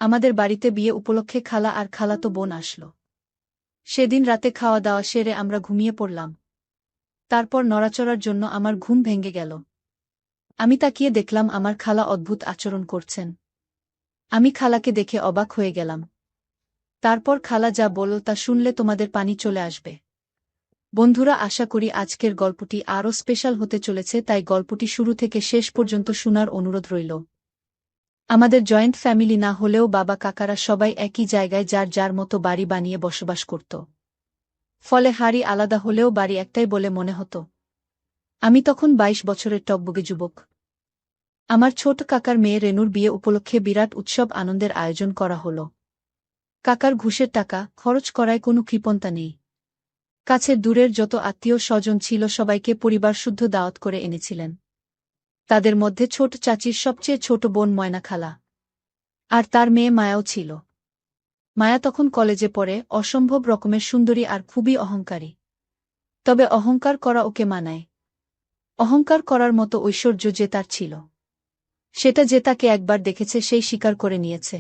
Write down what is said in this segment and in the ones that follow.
আমাদের বাড়িতে বিয়ে উপলক্ষে খালা আর খালাতো বোন আসলো। সেদিন রাতে খাওয়া দাওয়া সেরে আমরা ঘুমিয়ে পড়লাম। তারপর নড়াচড়ার জন্য আমার ঘুম ভেঙে গেল। আমি তাকিয়ে দেখলাম আমার খালা অদ্ভুত আচরণ করছেন। আমি খালাকে দেখে অবাক হয়ে গেলাম। তারপর খালা যা বলল তা শুনলে তোমাদের পানি চলে আসবে। বন্ধুরা, আশা করি আজকের গল্পটি আরও স্পেশাল হতে চলেছে, তাই গল্পটি শুরু থেকে শেষ পর্যন্ত শোনার অনুরোধ রইল। আমাদের জয়েন্ট ফ্যামিলি না হলেও বাবা কাকারা সবাই একই জায়গায় যার যার মতো বাড়ি বানিয়ে বসবাস করত। ফলে হাড়ি আলাদা হলেও বাড়ি একটাই বলে মনে হতো। আমি তখন ২২ বছরের টকবগে যুবক। আমার ছোট কাকার মেয়ে রেনুর বিয়ে উপলক্ষে বিরাট উৎসব আনন্দের আয়োজন করা হল। কাকার ঘুষের টাকা খরচ করায় কোনো কৃপণতা নেই। কাছের দূরের যত আত্মীয় স্বজন ছিল সবাইকে পরিবারশুদ্ধ দাওয়াত করে এনেছিলেন। তাদের মধ্যে ছোট চাচির সবচেয়ে ছোট বোন ময়না খালা, আর তার মেয়ে মায়াও ছিল। মায়া তখন কলেজে পড়ে, অসম্ভব রকমের সুন্দরী আর খুবই অহংকারী। তবে অহংকার করা ওকে মানায়। অহংকার করার মতো ঐশ্বর্য যে তার ছিল, সেটা যে তাকে একবার দেখেছে সেই স্বীকার করে নিয়েছে।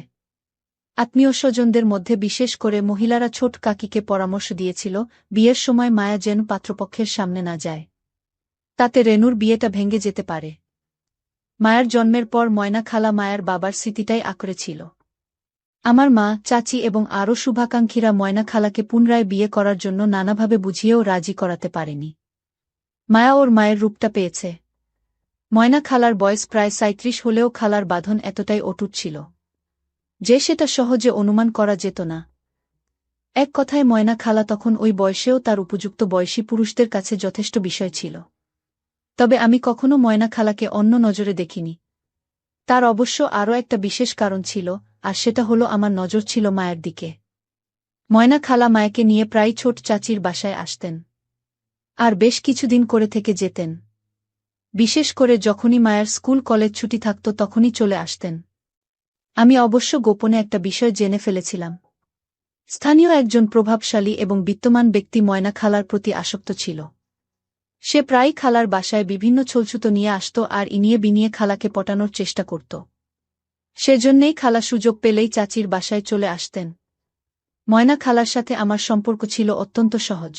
আত্মীয় স্বজনদের মধ্যে বিশেষ করে মহিলারা ছোট কাকিকে পরামর্শ দিয়েছিল বিয়ের সময় মায়া যেন পাত্রপক্ষের সামনে না যায়। তাতে রেনুর বিয়েটা ভেঙে যেতে পারে। মায়ার জন্মের পর ময়না খালা মায়ার বাবার স্মৃতিটাই আঁকড়ে ছিল। আমার মা, চাচি এবং আরও শুভাকাঙ্ক্ষীরা ময়না খালাকে পুনরায় বিয়ে করার জন্য নানাভাবে বুঝিয়েও রাজি করাতে পারেনি। মায়া ওর মায়ের রূপটা পেয়েছে। ময়না খালার বয়স প্রায় ৩৭ হলেও খালার বাঁধন এতটাই অটুট ছিল যে সেটা সহজে অনুমান করা যেত না। এক কথায় ময়না খালা তখন ওই বয়সেও তার উপযুক্ত বয়সী পুরুষদের কাছে যথেষ্ট বিষয় ছিল। তবে আমি কখনো ময়না খালাকে অন্য নজরে দেখিনি। তার অবশ্য আরও একটা বিশেষ কারণ ছিল, আর সেটা হলো আমার নজর ছিল মায়ের দিকে। ময়না খালা মায়াকে নিয়ে প্রায় ছোট চাচির বাসায় আসতেন, আর বেশ কিছুদিন করে থেকে যেতেন। বিশেষ করে যখনই মায়ের স্কুল কলেজ ছুটি থাকত তখনই চলে আসতেন। আমি অবশ্য গোপনে একটা বিষয় জেনে ফেলেছিলাম। স্থানীয় একজন প্রভাবশালী এবং বিত্তমান ব্যক্তি ময়না খালার প্রতি আসক্ত ছিল। সে প্রায়ই খালার বাসায় বিভিন্ন ছলছুতো নিয়ে আসত আর ইনিয়ে বিনিয়ে খালাকে পটানোর চেষ্টা করত। সেজন্যেই খালা সুযোগ পেলেই চাচির বাসায় চলে আসতেন। ময়না খালার সাথে আমার সম্পর্ক ছিল অত্যন্ত সহজ,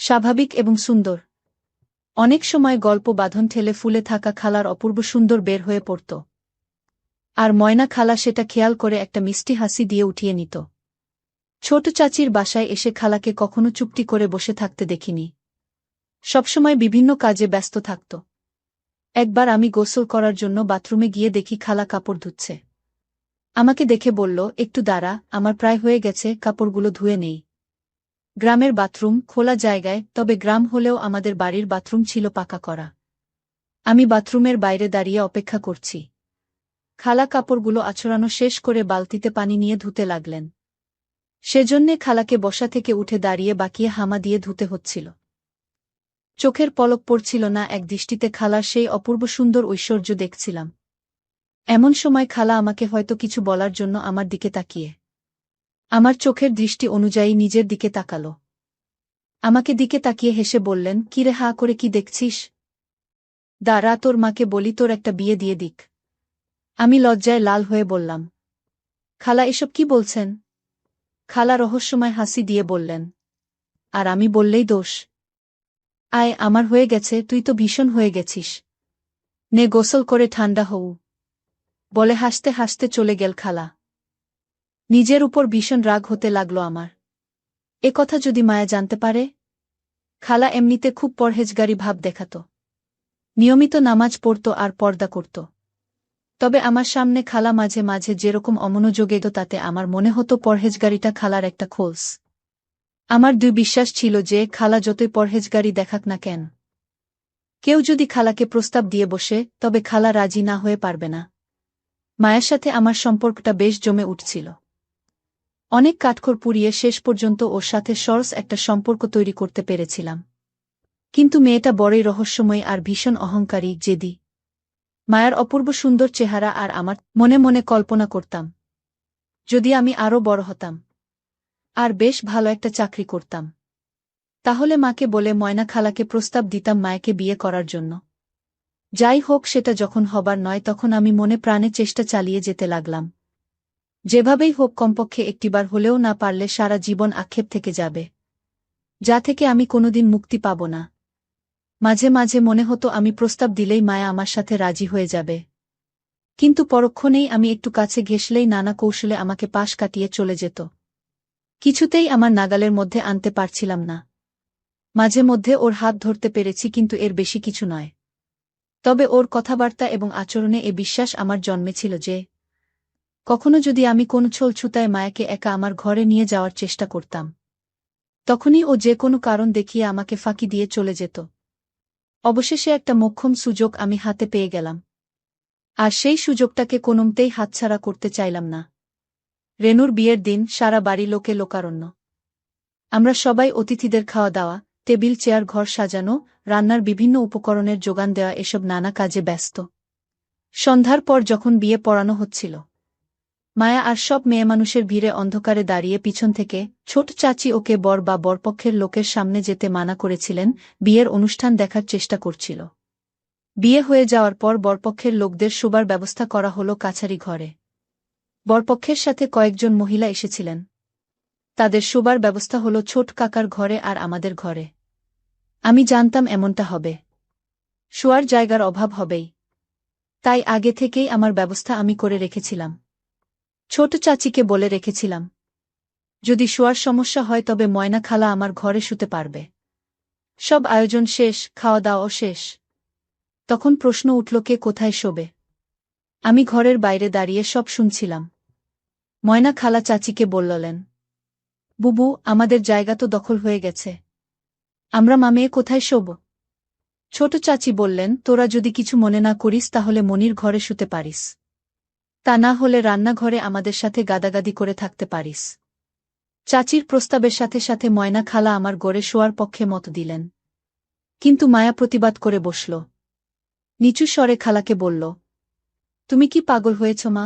স্বাভাবিক এবং সুন্দর। অনেক সময় গল্প বাঁধন ঠেলে ফুলে থাকা খালার অপূর্ব সুন্দর বের হয়ে পড়ত, আর ময়না খালা সেটা খেয়াল করে একটা মিষ্টি হাসি দিয়ে উঠিয়ে নিত। ছোট চাচির বাসায় এসে খালাকে কখনো চুপটি করে বসে থাকতে দেখিনি। সবসময় বিভিন্ন কাজে ব্যস্ত থাকত। একবার আমি গোসল করার জন্য বাথরুমে গিয়ে দেখি খালা কাপড় ধুচ্ছে। আমাকে দেখে বলল, একটু দাঁড়া, আমার প্রায় হয়ে গেছে, কাপড়গুলো ধুয়ে নেই। গ্রামের বাথরুম, খোলা জায়গায়, তবে গ্রাম হলেও আমাদের বাড়ির বাথরুম ছিল পাকা করা। আমি বাথরুমের বাইরে দাঁড়িয়ে অপেক্ষা করছি। খালা কাপড়গুলো আছড়ানো শেষ করে বালতিতে পানি নিয়ে ধুতে লাগলেন। সেজন্যে খালাকে বসা থেকে উঠে দাঁড়িয়ে বাকিয়ে হামা দিয়ে ধুতে হচ্ছিল। চোখের পলক পড়ছিল না, এক দৃষ্টিতে খালার সেই অপূর্ব সুন্দর ঐশ্বর্য দেখছিলাম। এমন সময় খালা আমাকে হয়তো কিছু বলার জন্য আমার দিকে তাকিয়ে আমার চোখের দৃষ্টি অনুযায়ী নিজের দিকে তাকালো। আমাকে দিকে তাকিয়ে হেসে বললেন, কিরে হা করে কি দেখছিস? দাঁড়া, তোর মাকে বলি তোর একটা বিয়ে দিয়ে দিক। আমি লজ্জায় লাল হয়ে বললাম, খালা এসব কি বলছেন? খালা রহস্যময় হাসি দিয়ে বললেন, আর আমি বললেই দোষ? আয়, আমার হয়ে গেছে, তুই তো ভীষণ হয়ে গেছিস। নে গোসল করে ঠান্ডা হও, বলে হাসতে হাসতে চলে গেল খালা। নিজের উপর ভীষণ রাগ হতে লাগলো আমার। এ কথা যদি মায়া জানতে পারে? খালা এমনিতে খুব পরহেজগারি ভাব দেখাত। নিয়মিত নামাজ পড়ত আর পর্দা করত। তবে আমার সামনে খালা মাঝে মাঝে যেরকম অমনোযোগে তাতে আমার মনে হতো পরহেজগারিটা খালার একটা খোলস। আমার বিশ্বাস ছিল যে খালা যতই পরহেজগারি দেখাক না কেন, কেউ যদি খালাকে প্রস্তাব দিয়ে বসে তবে খালা রাজি না হয়ে পারবে না। মায়ের সাথে আমার সম্পর্কটা বেশ জমে উঠছিল। অনেক কাঠখড় পুড়িয়ে শেষ পর্যন্ত ওর সাথে সরস একটা সম্পর্ক তৈরি করতে পেরেছিলাম। কিন্তু মেয়েটা বড়ই রহস্যময় আর ভীষণ অহংকারী, জেদি। মায়ের অপূর্ব সুন্দর চেহারা আর আমার মনে মনে কল্পনা করতাম, যদি আমি আরও বড় হতাম আর বেশ ভালো একটা চাকরি করতাম, তাহলে মাকে বলে ময়না খালাকে প্রস্তাব দিতাম মায়াকে বিয়ে করার জন্য। যাই হোক, সেটা যখন হবার নয় তখন আমি মনে প্রাণে চেষ্টা চালিয়ে যেতে লাগলাম। যেভাবেই হোক কমপক্ষে একটিবার হলেও না পারলে সারা জীবন আক্ষেপ থেকে যাবে, যা থেকে আমি কোনোদিন মুক্তি পাব না। মাঝে মাঝে মনে হতো আমি প্রস্তাব দিলেই মায়া আমার সাথে রাজি হয়ে যাবে, কিন্তু পরক্ষণেই আমি একটু কাছে ঘেঁষলেই নানা কৌশলে আমাকে পাশ কাটিয়ে চলে যেত। কিছুতেই আমার নাগালের মধ্যে আনতে পারছিলাম না। মাঝে মধ্যে ওর হাত ধরতে পেরেছি, কিন্তু এর বেশি কিছু নয়। তবে ওর কথাবার্তা এবং আচরণে এ বিশ্বাস আমার জন্মেছিল যে কখনো যদি আমি কোনো ছলছুতায় মায়াকে একা আমার ঘরে নিয়ে যাওয়ার চেষ্টা করতাম, তখনই ও যে কোনো কারণ দেখিয়ে আমাকে ফাঁকি দিয়ে চলে যেত। অবশেষে একটা মোক্ষম সুযোগ আমি হাতে পেয়ে গেলাম, আর সেই সুযোগটাকে কোনোমতেই হাতছাড়া করতে চাইলাম না। রেনুর বিয়ের দিন সারা বাড়ি লোকে লোকারণ্য। আমরা সবাই অতিথিদের খাওয়া দাওয়া, টেবিল চেয়ার, ঘর সাজানো, রান্নার বিভিন্ন উপকরণের যোগান দেওয়া, এসব নানা কাজে ব্যস্ত। সন্ধ্যার পর যখন বিয়ে পড়ানো হচ্ছিল, মায়া আর সব মেয়েমানুষের ভিড়ে অন্ধকারে দাঁড়িয়ে পিছন থেকে ছোট চাচি ওকে বর বা বরপক্ষের লোকের সামনে যেতে মানা করেছিলেন, বিয়ের অনুষ্ঠান দেখার চেষ্টা করছিল। বিয়ে হয়ে যাওয়ার পর বরপক্ষের লোকদের শোবার ব্যবস্থা করা হলো কাছারি ঘরে। বরপক্ষের সাথে কয়েকজন মহিলা এসেছিলেন। তাদের শোবার ব্যবস্থা হলো ছোট কাকার ঘরে আর আমাদের ঘরে। আমি জানতাম এমনটা হবে, শোয়ার জায়গার অভাব হবেই, তাই আগে থেকেই আমার ব্যবস্থা আমি করে রেখেছিলাম। ছোট চাচিকে বলে রেখেছিলাম, যদি শোয়ার সমস্যা হয় তবে ময়না খালা আমার ঘরে শুতে পারবে। সব আয়োজন শেষ, খাওয়া দাওয়াও শেষ। তখন প্রশ্ন উঠল, কে কোথায় শোবে? আমি ঘরের বাইরে দাঁড়িয়ে সব শুনছিলাম। ময়না খালা চাচিকে বললেন, বুবু, আমাদের জায়গা তো দখল হয়ে গেছে, আমরা মামেয়ে কোথায় শোব? ছোট চাচি বললেন, তোরা যদি কিছু মনে না করিস তাহলে মনির ঘরে শুতে পারিস, তা না হলে রান্নাঘরে আমাদের সাথে গাদাগাদি করে থাকতে পারিস। চাচির প্রস্তাবের সাথে সাথে ময়না খালা আমার গড়ে শোয়ার পক্ষে মত দিলেন, কিন্তু মায়া প্রতিবাদ করে বসল। নিচু স্বরে খালাকে বলল, তুমি কি পাগল হয়েছ মা?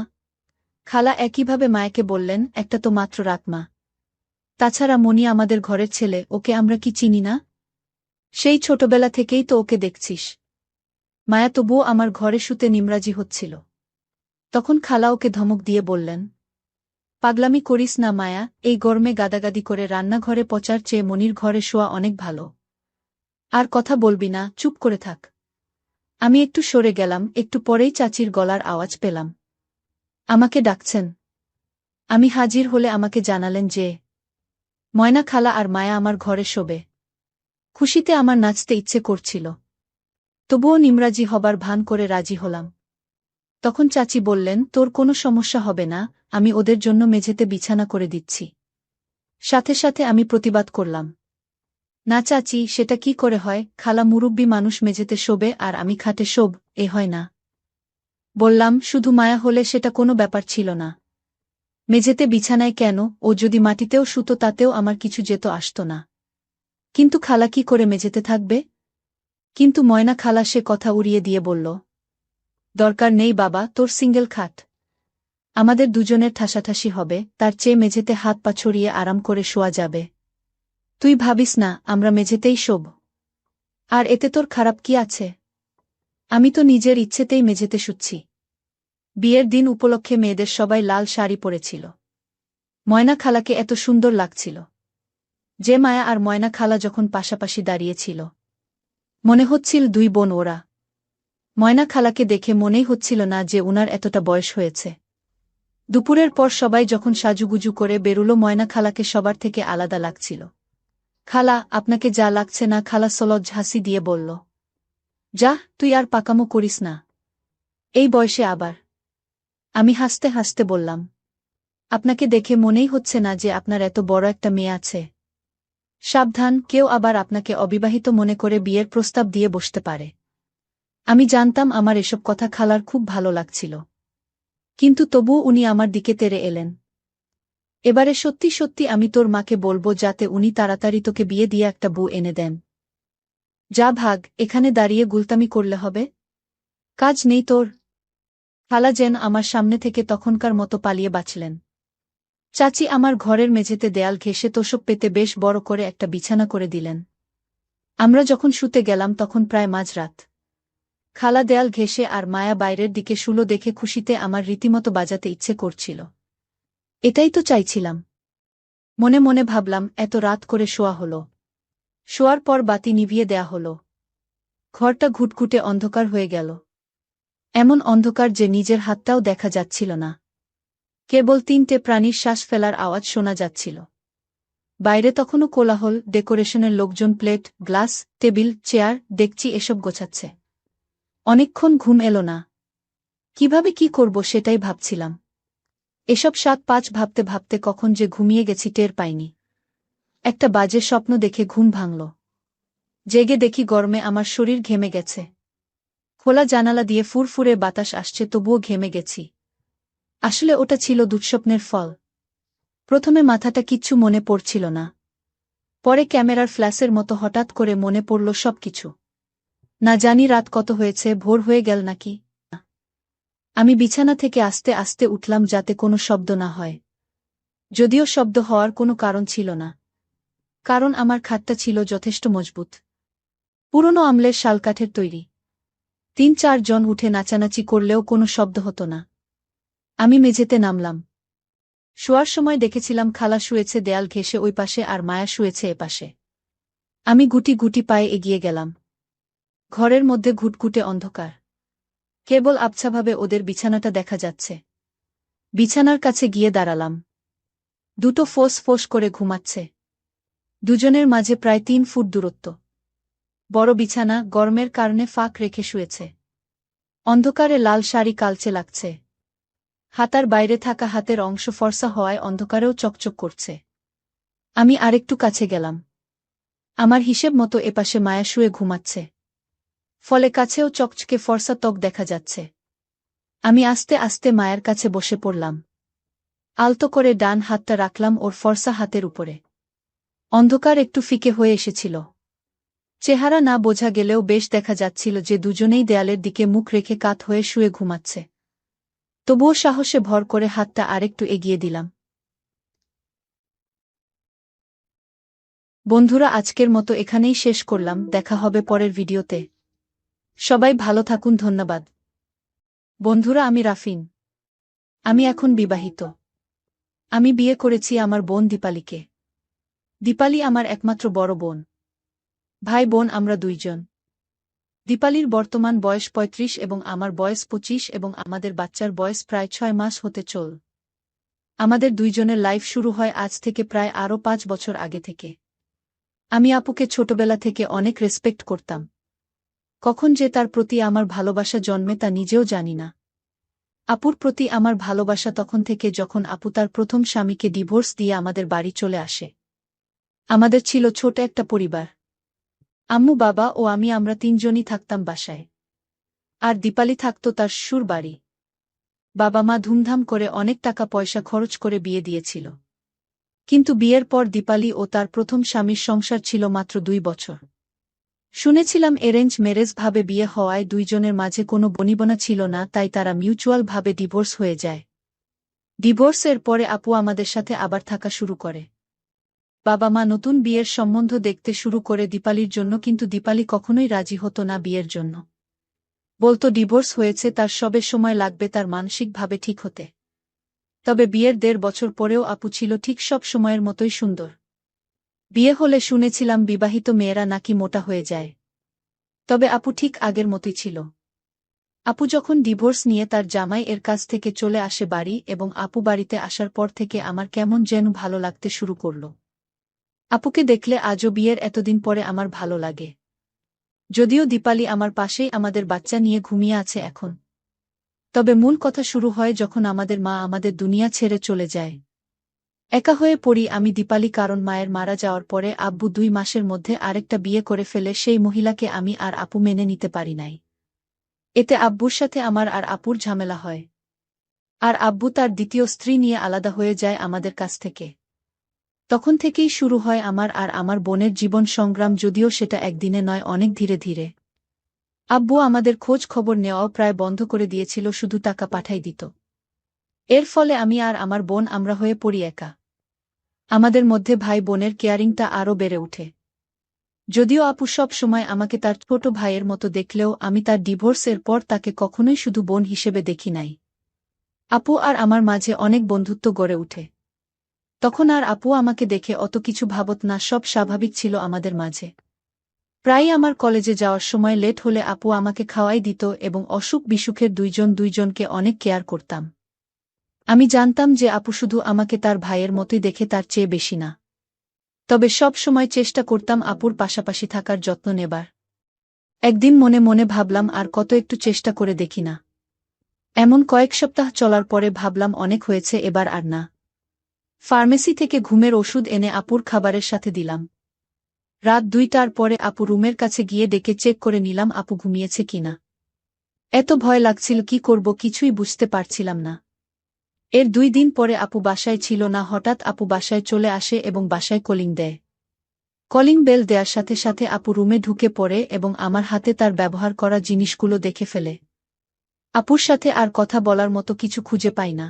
খালা একইভাবে মায়াকে বললেন, একটা তো মাত্র রাত মা, তাছাড়া মনি আমাদের ঘরের ছেলে, ওকে আমরা কি চিনি না? সেই ছোটবেলা থেকেই তো ওকে দেখছিস। মায়া তবুও আমার ঘরে শুতে নিমরাজি হচ্ছিল। তখন খালা ওকে ধমক দিয়ে বললেন, পাগলামি করিস না মায়া, এই গরমে গাদাগাদি করে রান্নাঘরে পচার চেয়ে মনির ঘরে শোয়া অনেক ভালো। আর কথা বলবি না, চুপ করে থাক। আমি একটু সরে গেলাম, একটু পরেই চাচির গলার আওয়াজ পেলাম, আমাকে ডাকছেন। আমি হাজির হলে আমাকে জানালেন যে ময়না খালা আর মায়া আমার ঘরে শোবে। খুশিতে আমার নাচতে ইচ্ছে করছিল, তবুও নিমরাজি হবার ভান করে রাজি হলাম। তখন চাচি বললেন, তোর কোনো সমস্যা হবে না, আমি ওদের জন্য মেঝেতে বিছানা করে দিচ্ছি। সাথে সাথে আমি প্রতিবাদ করলাম, না চাচি, সেটা কি করে হয়? খালা মুরুব্বি মানুষ মেঝেতে শোবে আর আমি খাটে শোব, এ হয় না। বললাম, শুধু মায়া হলে সেটা কোনো ব্যাপার ছিল না। মেঝেতে বিছানায় কেন, ও যদি মাটিতেও শুতো তাতেও আমার কিছু যেত আসতো না। কিন্তু খালা কি করে মেঝেতে থাকবে? কিন্তু ময়না খালা সে কথা উড়িয়ে দিয়ে বলল, দরকার নেই বাবা, তোর সিঙ্গেল খাট, আমাদের দুজনের ঠাসাঠাসি হবে, তার চেয়ে মেঝেতে হাত পা ছড়িয়ে আরাম করে শোয়া যাবে। তুই ভাবিস না, আমরা মেঝেতেই শোব। আর এতে তোর খারাপ কি আছে? আমি তো নিজের ইচ্ছেতেই মেঝেতে শুচ্ছি। বিয়ের দিন উপলক্ষে মেয়েদের সবাই লাল শাড়ি পরেছিল। ময়না খালাকে এত সুন্দর লাগছিল যে মায়া আর ময়না খালা যখন পাশাপাশি দাঁড়িয়েছিল, মনে হচ্ছিল দুই বোন ওরা। ময়না খালাকে দেখে মনেই হচ্ছিল না যে উনার এতটা বয়স হয়েছে। দুপুরের পর সবাই যখন সাজুগুজু করে বেরুলো, ময়না খালাকে সবার থেকে আলাদা লাগছিল। খালা, আপনাকে যা লাগছে না? খালা সলজ্জ হাসি দিয়ে বলল, যা, তুই আর পাকামো করিস না, এই বয়সে আবার। আমি হাসতে হাসতে বললাম, আপনাকে দেখে মনেই হচ্ছে না যে আপনার এত বড় একটা মেয়ে আছে। সাবধান, কেউ আবার আপনাকে অবিবাহিত মনে করে বিয়ের প্রস্তাব দিয়ে বসতে পারে। আমি জানতাম আমার এসব কথা খালার খুব ভালো লাগছিল, কিন্তু তবুও উনি আমার দিকে তেড়ে এলেন। এবারে সত্যি সত্যি আমি তোর মাকে বলবো যাতে উনি তাড়াতাড়ি তোকে বিয়ে দিয়ে একটা বউ এনে দেন। যা ভাগ, এখানে দাঁড়িয়ে গুলতামি করলে হবে? কাজ নেই তোর? খালা যেন আমার সামনে থেকে তখনকার মতো পালিয়ে বাঁচলেন। চাচি আমার ঘরের মেঝেতে দেয়াল ঘেঁষে তোষক পেতে বেশ বড় করে একটা বিছানা করে দিলেন। আমরা যখন শুতে গেলাম তখন প্রায় মাঝরাত। খালা দেয়াল ঘেঁষে আর মায়া বাইরের দিকে শুলো দেখে খুশিতে আমার রীতিমতো বাজাতে ইচ্ছে করছিল। এটাই তো চাইছিলাম। মনে মনে ভাবলাম, এত রাত করে শোয়া হলো। শোয়ার পর বাতি নিভিয়ে দেয়া হলো। ঘরটা ঘুটঘুটে অন্ধকার হয়ে গেল। এমন অন্ধকার যে নিজের হাতটাও দেখা যাচ্ছিল না। কেবল তিনটে প্রাণীর শ্বাস ফেলার আওয়াজ শোনা যাচ্ছিল। বাইরে তখনও কোলাহল, ডেকোরেশনের লোকজন প্লেট, গ্লাস, টেবিল, চেয়ার, ডেকচি এসব গোছাচ্ছে। অনেকক্ষণ ঘুম এলো না। কিভাবে কি করব সেটাই ভাবছিলাম। এসব ৭-৫ ভাবতে ভাবতে কখন যে ঘুমিয়ে গেছি টের পাইনি। একটা বাজে স্বপ্ন দেখে ঘুম ভাঙল। জেগে দেখি গরমে আমার শরীর ঘেমে গেছে। খোলা জানালা দিয়ে ফুরফুরে বাতাস আসছে, তবুও ঘেমে গেছি। আসলে ওটা ছিল দুঃস্বপ্নের ফল। প্রথমে মাথাটা কিচ্ছু মনে পড়ছিল না। পরে ক্যামেরার ফ্ল্যাশের মতো হঠাৎ করে মনে পড়ল সবকিছু। না জানি রাত কত হয়েছে, ভোর হয়ে গেল নাকি। আমি বিছানা থেকে আস্তে আস্তে উঠলাম যাতে কোনো শব্দ না হয়। যদিও শব্দ হওয়ার কোনো কারণ ছিল না। কারণ আমার খাটটা ছিল যথেষ্ট মজবুত। পুরনো আমলের শালকাঠের তৈরি। ৩-৪ জন উঠে নাচানাচি করলেও কোনো শব্দ হতো না। আমি মেঝেতে নামলাম। শোয়ার সময় দেখেছিলাম খালা শুয়েছে দেয়াল ঘেঁষে ওই পাশে আর মায়া শুয়েছে এপাশে। আমি গুটি গুটি পায়ে এগিয়ে গেলাম। ঘরের মধ্যে ঘুটঘুটে অন্ধকার। কেবল আবছাভাবে ওদের বিছানাটা দেখা যাচ্ছে। বিছানার কাছে গিয়ে দাঁড়ালাম। দুটো ফোঁস ফোঁস করে ঘুমাচ্ছে। দুজনের মাঝে প্রায় ৩ ফুট দূরত্ব। বড় বিছানা, গরমের কারণে ফাঁক রেখে শুয়েছে। অন্ধকারে লাল শাড়ি কালচে লাগছে। হাতার বাইরে থাকা হাতের অংশ ফর্সা হওয়ায় অন্ধকারেও চকচক করছে। আমি আরেকটু কাছে গেলাম। আমার হিসেব মতো এপাশে মায়া শুয়ে ঘুমাচ্ছে। ফলে কাছেও চকচকে ফর্সা ত্বক দেখা যাচ্ছে। আমি আস্তে আস্তে মায়ের কাছে বসে পড়লাম। আলতো করে ডান হাতটা রাখলাম ওর ফর্সা হাতের উপরে। অন্ধকার একটু ফিকে হয়ে এসেছিল। চেহারা না বোঝা গেলেও বেশ দেখা যাচ্ছিল যে দুজনেই দেয়ালের দিকে মুখ রেখে কাত হয়ে শুয়ে ঘুমাচ্ছে। তবুও সাহসে ভর করে হাতটা আরেকটু এগিয়ে দিলাম। বন্ধুরা, আজকের মতো এখানেই শেষ করলাম। দেখা হবে পরের ভিডিওতে। সবাই ভালো থাকুন, ধন্যবাদ। বন্ধুরা, আমি রাফিন। আমি এখন বিবাহিত। আমি বিয়ে করেছি আমার বোন দীপালিকে। দীপালি আমার একমাত্র বড় বোন। ভাই বোন আমরা ২ জন। দীপালির বর্তমান বয়স ৩৫ এবং আমার বয়স ২৫ এবং আমাদের বাচ্চার বয়স প্রায় ৬ মাস হতে চল। আমাদের ২ জনের লাইফ শুরু হয় আজ থেকে প্রায় আরও ৫ বছর আগে থেকে। আমি আপুকে ছোটবেলা থেকে অনেক রেসপেক্ট করতাম। কখন যে তার প্রতি আমার ভালোবাসা জন্মে তা নিজেও জানি না। আপুর প্রতি আমার ভালোবাসা তখন থেকে যখন আপু তার প্রথম স্বামীকে ডিভোর্স দিয়ে আমাদের বাড়ি চলে আসে। আমাদের ছিল ছোট একটা পরিবার। আম্মু, বাবা ও আমরা ৩ জনই থাকতাম বাসায়। আর দীপালি থাকত তার শ্বশুর বাড়ি। বাবা মা ধুমধাম করে অনেক টাকা পয়সা খরচ করে বিয়ে দিয়েছিল। কিন্তু বিয়ের পর দীপালি ও তার প্রথম স্বামীর সংসার ছিল মাত্র ২ বছর। শুনেছিলাম অ্যারেঞ্জ ম্যারেজ ভাবে বিয়ে হওয়ায় ২ জনের মাঝে কোনো বনিবনা ছিল না, তাই তারা মিউচুয়াল ভাবে ডিভোর্স হয়ে যায়। ডিভোর্সের পরে আপু আমাদের সাথে আবার থাকা শুরু করে। বাবা মা নতুন বিয়ের সম্বন্ধ দেখতে শুরু করে দীপালির জন্য, কিন্তু দীপালি কখনোই রাজি হতো না বিয়ের জন্য। বলতো ডিভোর্স হয়েছে, তার সবে সময় লাগবে তার মানসিকভাবে ঠিক হতে। তবে বিয়ের ১.৫ বছর পরেও আপু ছিল ঠিক সব সময়ের মতোই সুন্দর। বিয়ে হলে শুনেছিলাম বিবাহিত মেয়েরা নাকি মোটা হয়ে যায়। তবে আপু ঠিক আগের মতোই ছিল। আপু যখন ডিভোর্স নিয়ে তার জামাই এর কাছ থেকে চলে আসে বাড়ি, এবং আপু বাড়িতে আসার পর থেকে আমার কেমন যেন ভালো লাগতে শুরু করল। আপুকে দেখলে আজও বিয়ের এতদিন পরে আমার ভালো লাগে। যদিও দীপালি আমার পাশেই আমাদের বাচ্চা নিয়ে ঘুমিয়ে আছে এখন। তবে মূল কথা শুরু হয় যখন আমাদের মা আমাদের দুনিয়া ছেড়ে চলে যায়। একা হয়ে পড়ি আমি দীপালি, কারণ মায়ের মারা যাওয়ার পরে আব্বু ২ মাসের মধ্যে আরেকটা বিয়ে করে ফেলে। সেই মহিলাকে আমি আর আপু মেনে নিতে পারি নাই। এতে আব্বুর সাথে আমার আর আপুর ঝামেলা হয়। আর আব্বু তার দ্বিতীয় স্ত্রী নিয়ে আলাদা হয়ে যায় আমাদের কাছ থেকে। তখন থেকেই শুরু হয় আমার আর আমার বোনের জীবন সংগ্রাম, যদিও সেটা একদিনে নয়, অনেক ধীরে ধীরে। আব্বু আমাদের খোঁজ খবর নেওয়াও প্রায় বন্ধ করে দিয়েছিল, শুধু টাকা পাঠাই দিত। এর ফলে আমি আর আমার বোন আমরা হয়ে পড়ি একা। আমাদের মধ্যে ভাই বোনের কেয়ারিংটা আরও বেড়ে ওঠে। যদিও আপু সব সময় আমাকে তার ছোট ভাইয়ের মতো দেখলেও আমি তার ডিভোর্সের পর তাকে কখনোই শুধু বোন হিসেবে দেখি নাই। আপু আর আমার মাঝে অনেক বন্ধুত্ব গড়ে উঠে। তখন আর আপু আমাকে দেখে অত কিছু ভাবত না, সব স্বাভাবিক ছিল আমাদের মাঝে। প্রায় আমার কলেজে যাওয়ার সময় লেট হলে আপু আমাকে খাওয়াই দিত এবং অসুখ বিসুখের দুইজনকে অনেক কেয়ার করতাম। আমি জানতাম যে আপু শুধু আমাকে তার ভাইয়ের মতোই দেখে, তার চেয়ে বেশি না। তবে সব সময় চেষ্টা করতাম আপুর পাশাপাশি থাকার যত্ন নেবার। একদিন মনে মনে ভাবলাম আর কত একটু চেষ্টা করে দেখি না। এমন কয়েক সপ্তাহ চলার পরে ভাবলাম অনেক হয়েছে, এবার আর না। ফার্মেসি থেকে ঘুমের ওষুধ এনে আপুর খাবারের সাথে দিলাম। রাত 2টার পরে আপু রুমের কাছে গিয়ে ডেকে চেক করে নিলাম আপু ঘুমিয়েছে কিনা। এত ভয় লাগছিল, কি করব কিছুই বুঝতে পারছিলাম না। এর 2 দিন পরে আপু বাসায় ছিল না। হঠাৎ আপু বাসায় চলে আসে এবং বাসায় কলিং দেয়। কলিং বেল দেওয়ার সাথে সাথে আপু রুমে ঢুকে পড়ে এবং আমার হাতে তার ব্যবহার করা জিনিসগুলো দেখে ফেলে। আপুর সাথে আর কথা বলার মতো কিছু খুঁজে পাই না।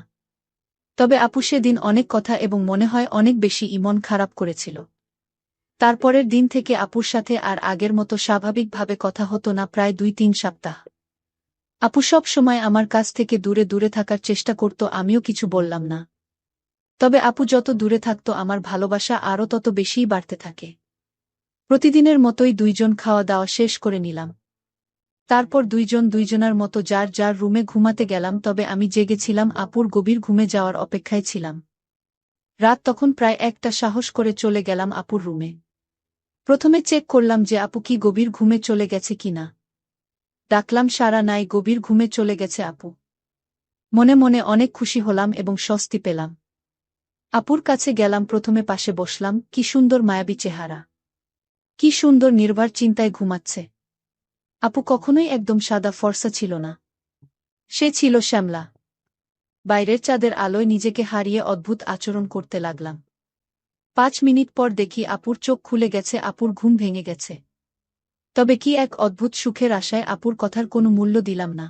তবে আপু সেদিন অনেক কথা এবং মনে হয় অনেক বেশি মন খারাপ করেছিল। তারপরের দিন থেকে আপুর সাথে আর আগের মতো স্বাভাবিকভাবে কথা হতো না প্রায় 2-3 সপ্তাহ। আপু সব সময় আমার কাছ থেকে দূরে দূরে থাকার চেষ্টা করত, আমিও কিছু বললাম না। তবে আপু যত দূরে থাকত আমার ভালোবাসা আরও তত বেশিই বাড়তে থাকে। প্রতিদিনের মতোই দুইজন খাওয়া দাওয়া শেষ করে নিলাম। তারপর দুইজন দুইজনার মতো যার যার রুমে ঘুমাতে গেলাম, তবে আমি জেগেছিলাম, আপুর গভীর ঘুমে যাওয়ার অপেক্ষায় ছিলাম। রাত তখন প্রায় 1টা, সাহস করে চলে গেলাম আপুর রুমে। প্রথমে চেক করলাম যে আপু কি গভীর ঘুমে চলে গেছে কিনা। ডাকলাম, সাড়া নাই, গভীর ঘুমে চলে গেছে আপু। মনে মনে অনেক খুশি হলাম এবং স্বস্তি পেলাম। আপুর কাছে গেলাম, প্রথমে পাশে বসলাম। কি সুন্দর মায়াবী চেহারা, কি সুন্দর নির্ভর চিন্তায় ঘুমাচ্ছে। আপু কখনোই একদম সাদা ফর্সা ছিল না, সে ছিল শ্যামলা। বাইরের চাঁদের আলোয় নিজেকে হারিয়ে অদ্ভুত আচরণ করতে লাগলাম। 5 মিনিট পর দেখি আপুর চোখ খুলে গেছে, আপুর ঘুম ভেঙে গেছে। তবে কি এক অদ্ভুত সুখের আশায় আপুর কথার কোনো মূল্য দিলাম না।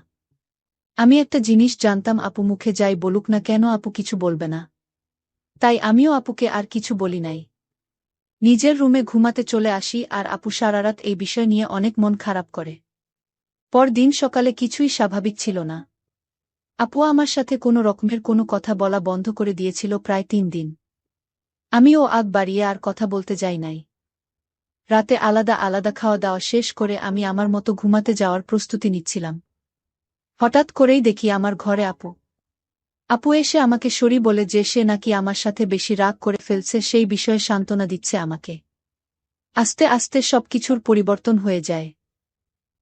আমি একটা জিনিস জানতাম, আপু মুখে যাই বলুক না কেন আপু কিছু বলবে না। তাই আমিও আপুকে আর কিছু বলি নাই। নিজের রুমে ঘুমাতে চলে আসি আর আপু সারারাত এই বিষয় নিয়ে অনেক মন খারাপ করে। পরদিন সকালে কিছুই স্বাভাবিক ছিল না। আপু আমার সাথে কোনো রকমের কোনো কথা বলা বন্ধ করে দিয়েছিল প্রায় 3 দিন। আমিও আগ বাড়িয়ে আর কথা বলতে যাই নাই। রাতে আলাদা আলাদা খাওয়া দাওয়া শেষ করে আমি আমার মতো ঘুমাতে যাওয়ার প্রস্তুতি নিচ্ছিলাম। হঠাৎ করেই দেখি আমার ঘরে আপু। আপু এসে আমাকে সরি বলে যে সে নাকি আমার সাথে বেশি রাগ করে ফেলছে, সেই বিষয়ে সান্ত্বনা দিচ্ছে আমাকে। আস্তে আস্তে সবকিছুর পরিবর্তন হয়ে যায়।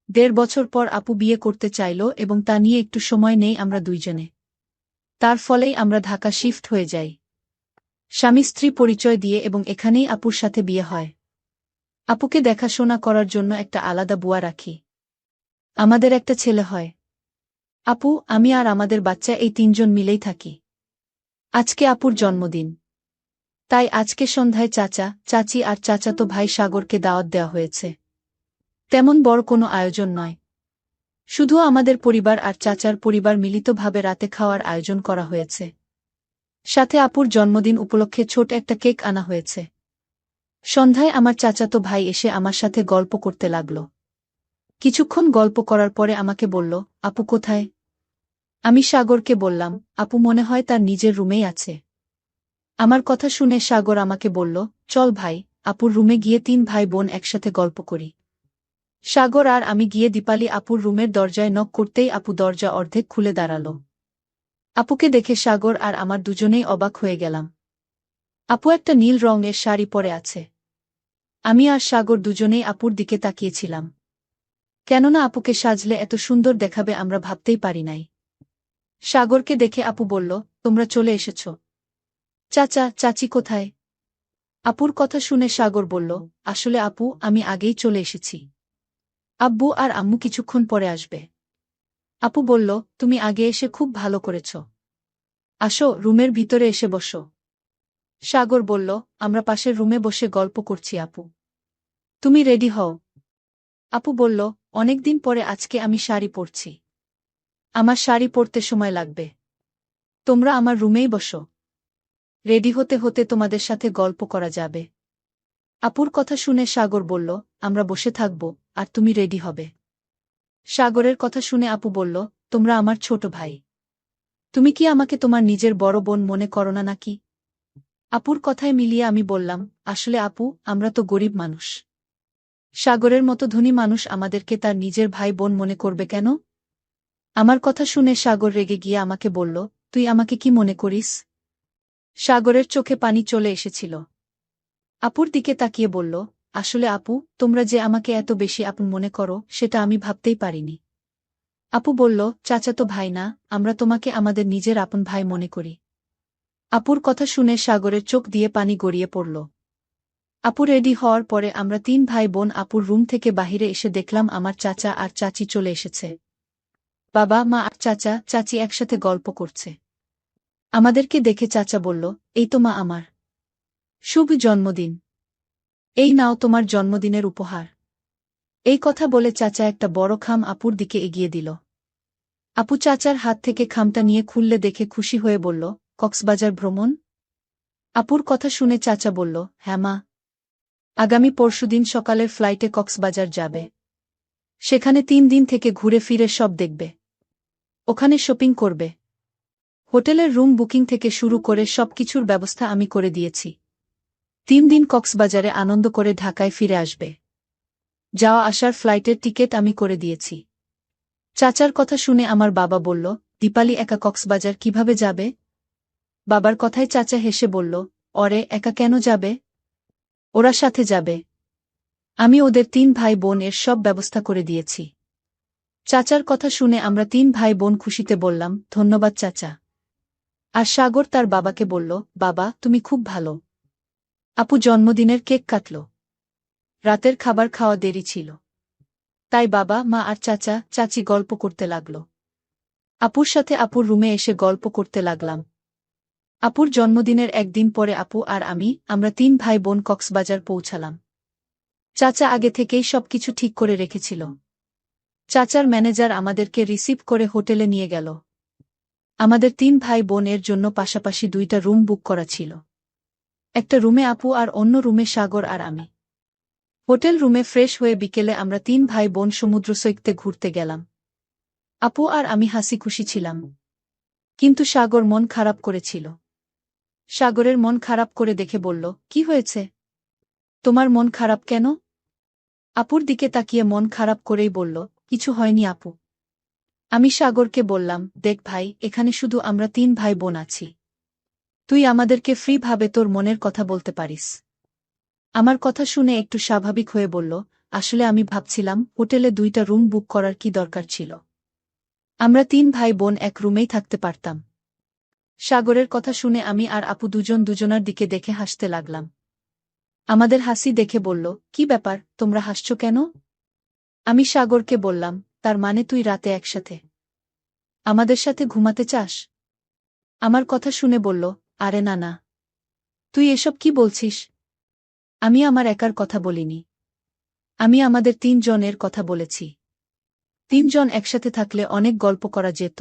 1.5 বছর পর আপু বিয়ে করতে চাইল এবং তা নিয়ে একটু সময় নেই আমরা দুইজনে। তার ফলেই আমরা ঢাকা শিফট হয়ে যাই স্বামী স্ত্রী পরিচয় দিয়ে এবং এখানেই আপুর সাথে বিয়ে হয়। আপুকে দেখাশোনা করার জন্য একটা আলাদা বুয়া রাখি। আমাদের একটা ছেলে হয়। আপু, আমি আর আমাদের বাচ্চা, এই 3জন মিলেই থাকি। আজকে আপুর জন্মদিন। তাই আজকে সন্ধ্যায় চাচা, চাচি আর চাচাতো ভাই সাগরকে দাওয়াত দেওয়া হয়েছে। তেমন বড় কোনো আয়োজন নয়, শুধু আমাদের পরিবার আর চাচার পরিবার মিলিতভাবে রাতে খাওয়ার আয়োজন করা হয়েছে। সাথে আপুর জন্মদিন উপলক্ষে ছোট একটা কেক আনা হয়েছে। সন্ধ্যায় আমার চাচাতো ভাই এসে আমার সাথে গল্প করতে লাগল। কিছুক্ষণ গল্প করার পরে আমাকে বলল, আপু কোথায়? আমি সাগরকে বললাম, আপু মনে হয় তার নিজের রুমেই আছে। আমার কথা শুনে সাগর আমাকে বলল, চল ভাই, আপুর রুমে গিয়ে 3 ভাই বোন একসাথে গল্প করি। সাগর আর আমি গিয়ে দীপালি আপুর রুমের দরজায় নক করতেই আপু দরজা অর্ধেক খুলে দাঁড়াল। আপুকে দেখে সাগর আর আমার দুজনেই অবাক হয়ে গেলাম। আপু একটা নীল রঙের শাড়ি পরে আছে। আমি আর সাগর দুজনেই আপুর দিকে তাকিয়েছিলাম। কেননা আপুকে সাজলে এত সুন্দর দেখাবে আমরা ভাবতেই পারি নাই। সাগরকে দেখে আপু বলল, তোমরা চলে এসেছ। চাচা, চাচি কোথায়? আপুর কথা শুনে সাগর বলল, আসলে আপু আমি আগেই চলে এসেছি। আব্বু আর আম্মু কিছুক্ষণ পরে আসবে। আপু বলল, তুমি আগে এসে খুব ভালো করেছ। আসো, রুমের ভিতরে এসে বসো। সাগর বলল, আমরা পাশের রুমে বসে গল্প করছি আপু। তুমি রেডি হও। আপু বলল, অনেকদিন পরে আজকে আমি শাড়ি পরছি। আমার শাড়ি পরতে সময় লাগবে। তোমরা আমার রুমেই বসো। রেডি হতে হতে তোমাদের সাথে গল্প করা যাবে। আপুর কথা শুনে সাগর বলল, আমরা বসে থাকব, আর তুমি রেডি হবে। সাগরের কথা শুনে আপু বলল, তোমরা আমার ছোট ভাই। তুমি কি আমাকে তোমার নিজের বড় বোন মনে করো না নাকি? আপুর কথায় মিলিয়ে আমি বললাম, আসলে আপু, আমরা তো গরিব মানুষ। সাগরের মতো ধনী মানুষ আমাদেরকে তার নিজের ভাই বোন মনে করবে কেন? আমার কথা শুনে সাগর রেগে গিয়ে আমাকে বলল, তুই আমাকে কি মনে করিস? সাগরের চোখে পানি চলে এসেছিল। আপুর দিকে তাকিয়ে বলল, আসলে আপু, তোমরা যে আমাকে এত বেশি আপন মনে করো সেটা আমি ভাবতেই পারিনি। আপু বলল, চাচাতো ভাই না, আমরা তোমাকে আমাদের নিজের আপন ভাই মনে করি। আপুর কথা শুনে সাগরের চোখ দিয়ে পানি গড়িয়ে পড়ল। আপু রেডি হওয়ার পরে আমরা 3 ভাই বোন আপুর রুম থেকে বাহিরে এসে দেখলাম আমার চাচা আর চাচি চলে এসেছে। বাবা, মা আর চাচা চাচি একসাথে গল্প করছে। আমাদেরকে দেখে চাচা বলল, এই তো মা আমার। শুভ জন্মদিন। এই নাও তোমার জন্মদিনের উপহার। এই কথা বলে চাচা একটা বড় খাম আপুর দিকে এগিয়ে দিল। আপু চাচার হাত থেকে খামটা নিয়ে খুললে দেখে খুশি হয়ে বলল, কক্সবাজার ভ্রমণ? আপুর কথা শুনে চাচা বলল, হ্যাঁ মা। আগামী পরশুদিন সকালের ফ্লাইটে কক্সবাজার যাবে। সেখানে 3 দিন থেকে ঘুরে ফিরে সব দেখবে। ওখানে শপিং করবে। হোটেলের রুম বুকিং থেকে শুরু করে সবকিছুর ব্যবস্থা আমি করে দিয়েছি। 3 দিন কক্সবাজারে আনন্দ করে ঢাকায় ফিরে আসবে। যাওয়া আসার ফ্লাইটের টিকিট আমি করে দিয়েছি। চাচার কথা শুনে আমার বাবা বলল, দীপালি একা কক্সবাজার কিভাবে যাবে? বাবার কথায় চাচা হেসে বলল, ওরে একা কেন যাবে? ওরা সাথে যাবে। আমি ওদের 3 ভাই বোন এর সব ব্যবস্থা করে দিয়েছি। চাচার কথা শুনে আমরা 3 ভাই বোন খুশিতে বললাম, ধন্যবাদ চাচা। আর সাগর তার বাবাকে বলল, বাবা, তুমি খুব ভালো। আপু জন্মদিনের কেক কাটল। রাতের খাবার খাওয়া দেরি ছিল। তাই বাবা, মা আর চাচা চাচি গল্প করতে লাগল। আপুর সাথে আপুর রুমে এসে গল্প করতে লাগলাম। আপুর জন্মদিনের একদিন পরে আপু আর আমরা 3 ভাই বোন কক্সবাজার পৌঁছালাম। চাচা আগে থেকেই সবকিছু ঠিক করে রেখেছিল। চাচার ম্যানেজার আমাদেরকে রিসিভ করে হোটেলে নিয়ে গেল। আমাদের 3 ভাই বোন এর জন্য পাশাপাশি 2টা রুম বুক করা ছিল। একটা রুমে আপু আর অন্য রুমে সাগর আর আমি। হোটেল রুমে ফ্রেশ হয়ে বিকেলে আমরা 3 ভাই বোন সমুদ্র সৈকতে ঘুরতে গেলাম। আপু আর আমি হাসি খুশি ছিলাম। কিন্তু সাগর মন খারাপ করেছিল। সাগরের মন খারাপ করে দেখে বলল, কি হয়েছে? তোমার মন খারাপ কেন? আপুর দিকে তাকিয়ে মন খারাপ করেই বলল, কিছু হয়নি আপু। আমি সাগরকে বললাম, দেখ ভাই, এখানে শুধু আমরা 3 ভাই বোন আছি। তুই আমাদেরকে ফ্রি ভাবে তোর মনের কথা বলতে পারিস। আমার কথা শুনে একটু স্বাভাবিক হয়ে বলল, আসলে আমি ভাবছিলাম হোটেলে 2টা রুম বুক করার কি দরকার ছিল। আমরা 3 ভাই বোন এক রুমেই থাকতে পারতাম। সাগরের কথা শুনে আমি আর আপু দুজন দুজনার দিকে দেখে হাসতে লাগলাম। আমাদের হাসি দেখে বলল, কি ব্যাপার, তোমরা হাসছো কেন? আমি সাগরকে বললাম, তার মানে তুই রাতে একসাথে আমাদের সাথে ঘুমাতে চাস? আমার কথা শুনে বলল, আরে না না, তুই এসব কি বলছিস? আমি আমার একার কথা বলিনি। আমি আমাদের 3 জনের কথা বলেছি। 3 জন একসাথে থাকলে অনেক গল্প করা যেত।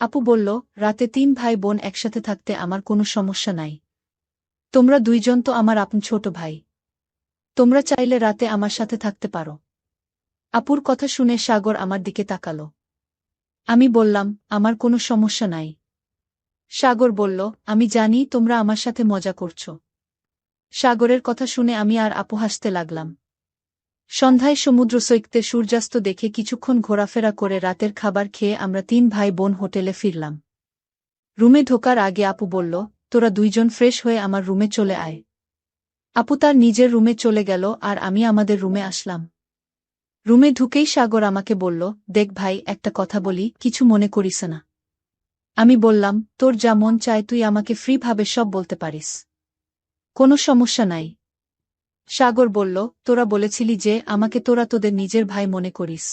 আপু বলল, রাতে 3 ভাই বোন একসাথে থাকতে আমার কোনো সমস্যা নাই। তোমরা 2 জন তো আমার আপন ছোট ভাই। তোমরা চাইলে রাতে আমার সাথে থাকতে পারো। আপুর কথা শুনে সাগর আমার দিকে তাকালো। আমি বললাম, আমার কোনো সমস্যা নাই। সাগর বলল, আমি জানি তোমরা আমার সাথে মজা করছো। সাগরের কথা শুনে আমি আর আপু হাসতে লাগলাম। সন্ধ্যায় সমুদ্র সৈকতে সূর্যাস্ত দেখে কিছুক্ষণ ঘোরাফেরা করে রাতের খাবার খেয়ে আমরা 3 ভাই বোন হোটেলে ফিরলাম। রুমে ঢোকার আগে আপু বলল, তোরা 2 জন ফ্রেশ হয়ে আমার রুমে চলে আয়। আপু তার নিজের রুমে চলে গেল আর আমি আমাদের রুমে আসলাম। রুমে ঢুকেই সাগর আমাকে বলল, দেখ ভাই, একটা কথা বলি, কিছু মনে করিস না। আমি বললাম, তোর যা মন চায় তুই আমাকে ফ্রি ভাবে সব বলতে পারিস। কোনো সমস্যা নাই। সাগর বলল, তোরা বলেছিলি যে আমাকে তোরা তোদের নিজের ভাই মনে করিস।